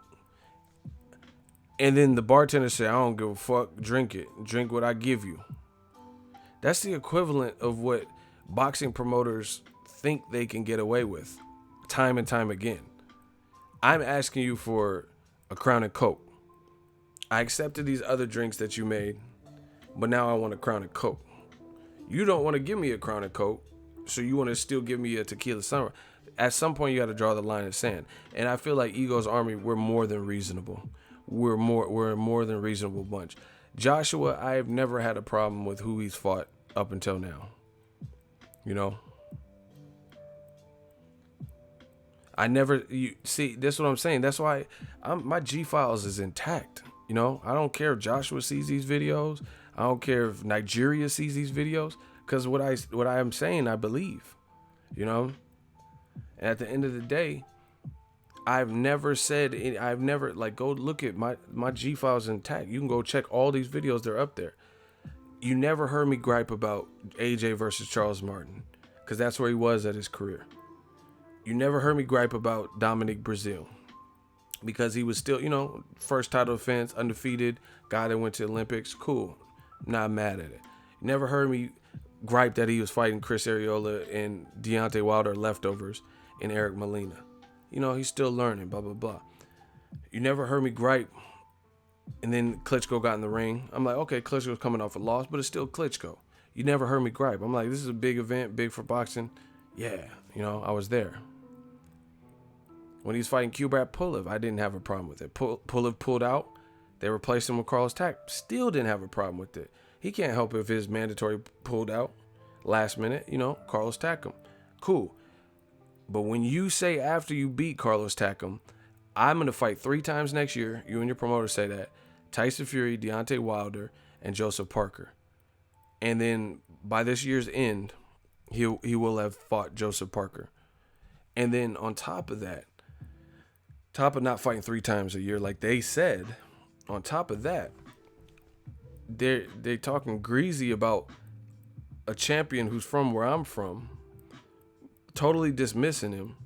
And then the bartender said, I don't give a fuck. Drink it. Drink what I give you. That's the equivalent of what boxing promoters think they can get away with time and time again. I'm asking you for a Crown and Coke. I accepted these other drinks that you made, but now I want a Crown and Coke. You don't want to give me a Crown and Coke, so you want to still give me a tequila sunrise. At some point, you got to draw the line in the sand. And I feel like Ego's Army, we're more than reasonable. We're a more than reasonable bunch. Joshua, I have never had a problem with who he's fought up until now. You know, I never. You see, that's what I'm saying. That's why my G files is intact. You know, I don't care if Joshua sees these videos. I don't care if Nigeria sees these videos. Because what I am saying, I believe. You know, and at the end of the day, I've never like, go look at my G files intact. You can go check all these videos. They're up there. You never heard me gripe about AJ versus Charles Martin, because that's where he was at his career. You never heard me gripe about Dominic Brazil, because he was still, you know, first title defense, undefeated, guy that went to the Olympics. Cool. Not mad at it. You never heard me gripe that he was fighting Chris Arreola and Deontay Wilder leftovers and Eric Molina. You know, he's still learning, blah, blah, blah. You never heard me gripe. And then Klitschko got in the ring. I'm like, okay, Klitschko's coming off a loss, but it's still Klitschko. You never heard me gripe. I'm like, this is a big event, big for boxing. Yeah, you know, I was there. When he was fighting Kubrat Pulev, I didn't have a problem with it. Pulev pulled out. They replaced him with Carlos Takam. Still didn't have a problem with it. He can't help if his mandatory pulled out last minute, you know, Carlos Takam. Cool. But when you say after you beat Carlos Takam, I'm going to fight 3 times next year, you and your promoter say that, Tyson Fury, Deontay Wilder, and Joseph Parker. And then by this year's end, he will have fought Joseph Parker. And then on top of that, top of not fighting 3 times a year like they said, on top of that, they're talking greasy about a champion who's from where I'm from, totally dismissing him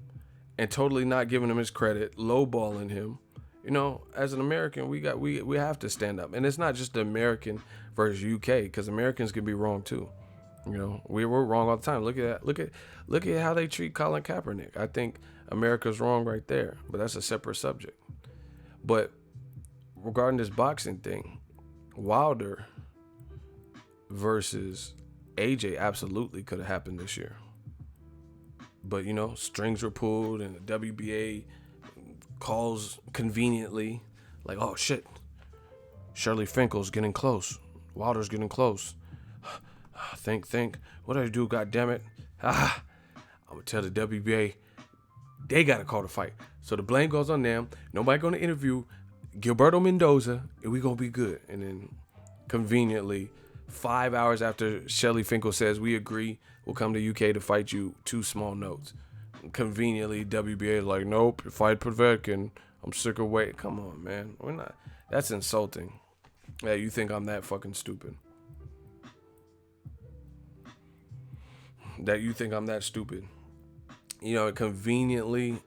and totally not giving him his credit, lowballing him. You know, as an American, we have to stand up. And it's not just the American versus UK, because Americans can be wrong too. You know, we're wrong all the time. Look at that. Look at how they treat Colin Kaepernick. I think America's wrong right there, but that's a separate subject. But regarding this boxing thing, Wilder versus AJ absolutely could have happened this year. But, you know, strings were pulled and the WBA calls conveniently like, oh shit, Shirley Finkel's getting close. Wilder's getting close. Think. What did I do, goddammit? I'm going to tell the WBA they got to call the fight. So the blame goes on them. Nobody going to interview Gilberto Mendoza, and we going to be good. And then conveniently, 5 hours after Shirley Finkel says, we agree, we'll come to UK to fight you, 2 small notes. Conveniently, WBA is like, nope, fight Povetkin. I'm sick of waiting. Come on, man. We're not. That's insulting. Yeah, you think I'm that fucking stupid? That you think I'm that stupid? You know, conveniently,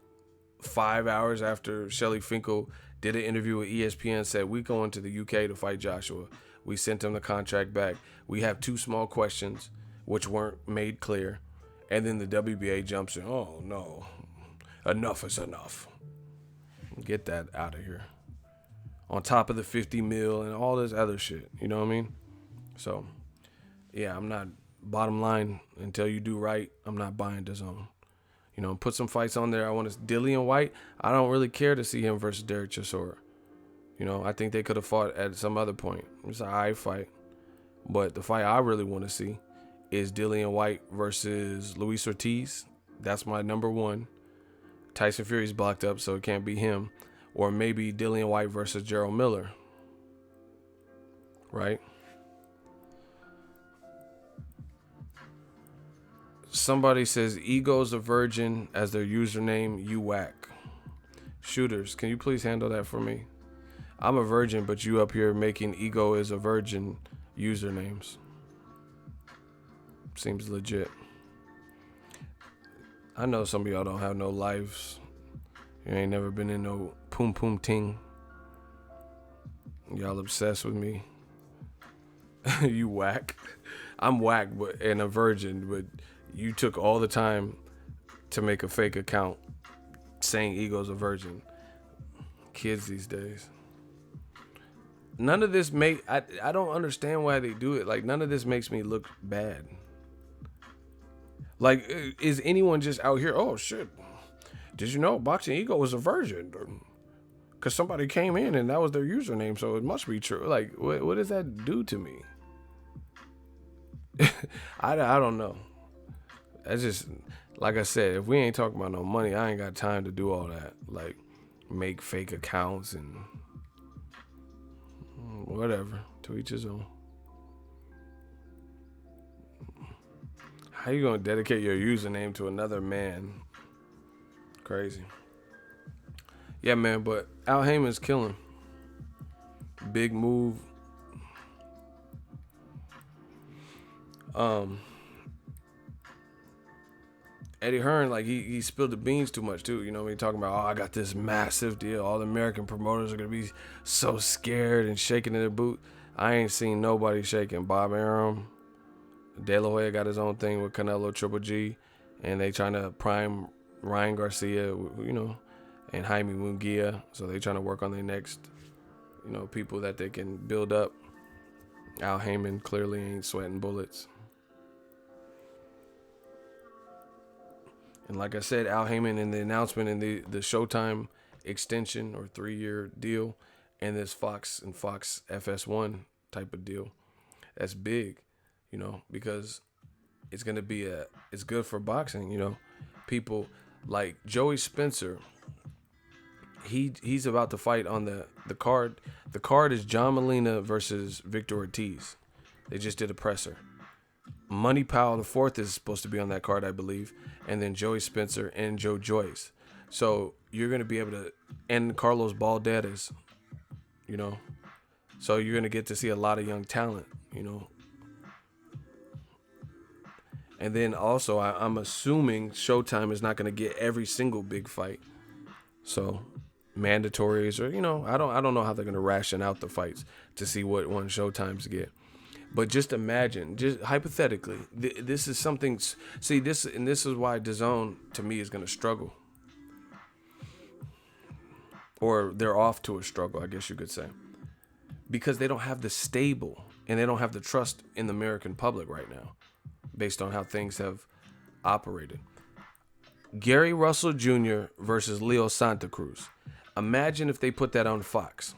5 hours after Shirley Finkel did an interview with ESPN, said, we going to the UK to fight Joshua. We sent him the contract back. We have 2 small questions, which weren't made clear. And then the WBA jumps in. Oh, no. Enough is enough. Get that out of here. On top of the 50 mil and all this other shit. You know what I mean? So, yeah, I'm not, bottom line, until you do right, I'm not buying Dazn. You know, put some fights on there. I want to, Dillian White, I don't really care to see him versus Derek Chisora. You know, I think they could have fought at some other point. It's an alright fight. But the fight I really want to see is Dillian White versus Luis Ortiz. That's my number 1. Tyson Fury's blocked up, so it can't be him. Or maybe Dillian White versus Gerald Miller. Right? Somebody says Ego's a virgin as their username. You whack. Shooters, can you please handle that for me? I'm a virgin, but you up here making Ego is a virgin usernames. Seems legit. I know some of y'all don't have no lives. You ain't never been in no poom poom ting. Y'all obsessed with me. You whack. I'm whack and a virgin, but you took all the time to make a fake account saying Ego's a virgin. Kids these days. None of this I don't understand why they do it. Like, none of this makes me look bad. Like, is anyone just out here? Oh shit! Did you know Boxingego was a virgin? Because somebody came in and that was their username, so it must be true. Like, what does that do to me? I don't know. I just, like I said, if we ain't talking about no money, I ain't got time to do all that. Like, make fake accounts and whatever. To each his own. How you gonna dedicate your username to another man? Crazy. Yeah, man. But Al Heyman's killing. Big move. Eddie Hearn, like he spilled the beans too much too. You know, he talking about, oh, I got this massive deal. All the American promoters are gonna be so scared and shaking in their boot. I ain't seen nobody shaking. Bob Arum, De La Hoya got his own thing with Canelo Triple G, and they trying to prime Ryan Garcia, you know, and Jaime Munguia. So they trying to work on their next, you know, people that they can build up. Al Heyman clearly ain't sweating bullets. And like I said, Al Heyman in the announcement in the Showtime extension or 3-year deal and this Fox and Fox FS1 type of deal, that's big, you know, because it's going to be it's good for boxing, you know. People like Joey Spencer, he's about to fight on the card. The card is John Molina versus Victor Ortiz. They just did a presser. Money Powell the fourth is supposed to be on that card, I believe, and then Joey Spencer and Joe Joyce. So you're gonna be able to, and Carlos Balderas, you know. So you're gonna get to see a lot of young talent, you know. And then also, I'm assuming Showtime is not gonna get every single big fight. So mandatories, or you know, I don't know how they're gonna ration out the fights to see what one Showtimes get. But just imagine, just hypothetically, this is something. See, this is why Dazn to me is going to struggle, or they're off to a struggle, I guess you could say, because they don't have the stable and they don't have the trust in the American public right now, based on how things have operated. Gary Russell Jr. versus Leo Santa Cruz. Imagine if they put that on Fox.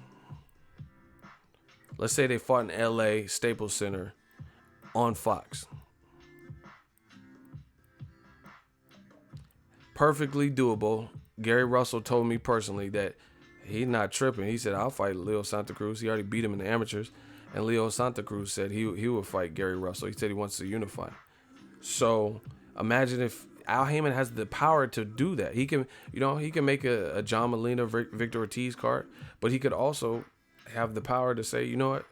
Let's say they fought in L.A. Staples Center on Fox. Perfectly doable. Gary Russell told me personally that he's not tripping. He said, I'll fight Leo Santa Cruz. He already beat him in the amateurs. And Leo Santa Cruz said he would fight Gary Russell. He said he wants to unify. So imagine if Al Heyman has the power to do that. He can, you know, he can make a John Molina, Victor Ortiz card, but he could also have the power to say, you know what,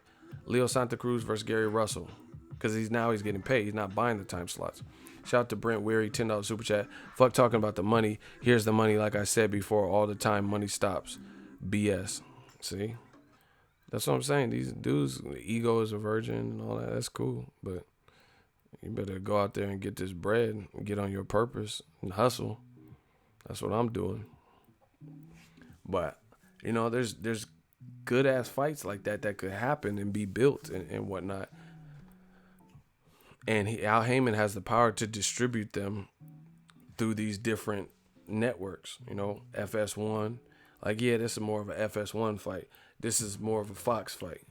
Leo Santa Cruz versus Gary Russell, because he's getting paid. He's not buying the time slots. Shout out to Brent Weary, $10 super chat. Fuck talking about the money. Here's the money. Like I said before, all the time money stops. BS. See, that's what I'm saying. These dudes, the ego is a virgin and all that. That's cool, but you better go out there and get this bread and get on your purpose and hustle. That's what I'm doing. But you know, there's good ass fights like that could happen and be built and whatnot. And Al Heyman has the power to distribute them through these different networks. You know, FS1. Like, yeah, this is more of a FS1 fight. This is more of a Fox fight.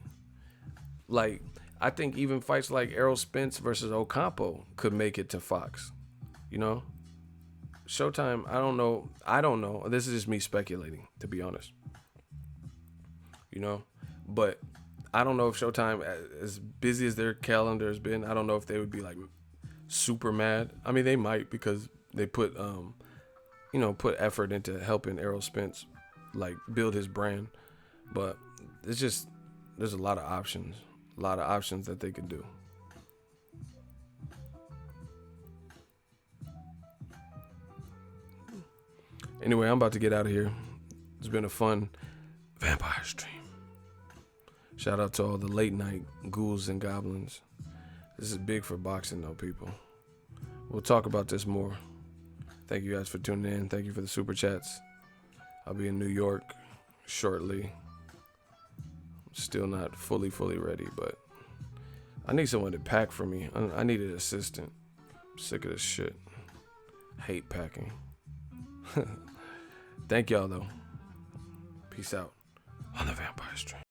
Like, I think even fights like Errol Spence versus Ocampo could make it to Fox. You know? Showtime, I don't know. This is just me speculating, to be honest. You know? But I don't know if Showtime, as busy as their calendar has been, I don't know if they would be like super mad. I mean, they might, because they put effort into helping Errol Spence like build his brand. But it's just, there's a lot of options that they could do. Anyway, I'm about to get out of here. It's been a fun vampire stream. Shout out to all the late night ghouls and goblins. This is big for boxing though, people. We'll talk about this more. Thank you guys for tuning in. Thank you for the super chats. I'll be in New York shortly. Still not fully ready, but I need someone to pack for me. I need an assistant. I'm sick of this shit. hate packing. Thank y'all though. Peace out on the Vampire Stream.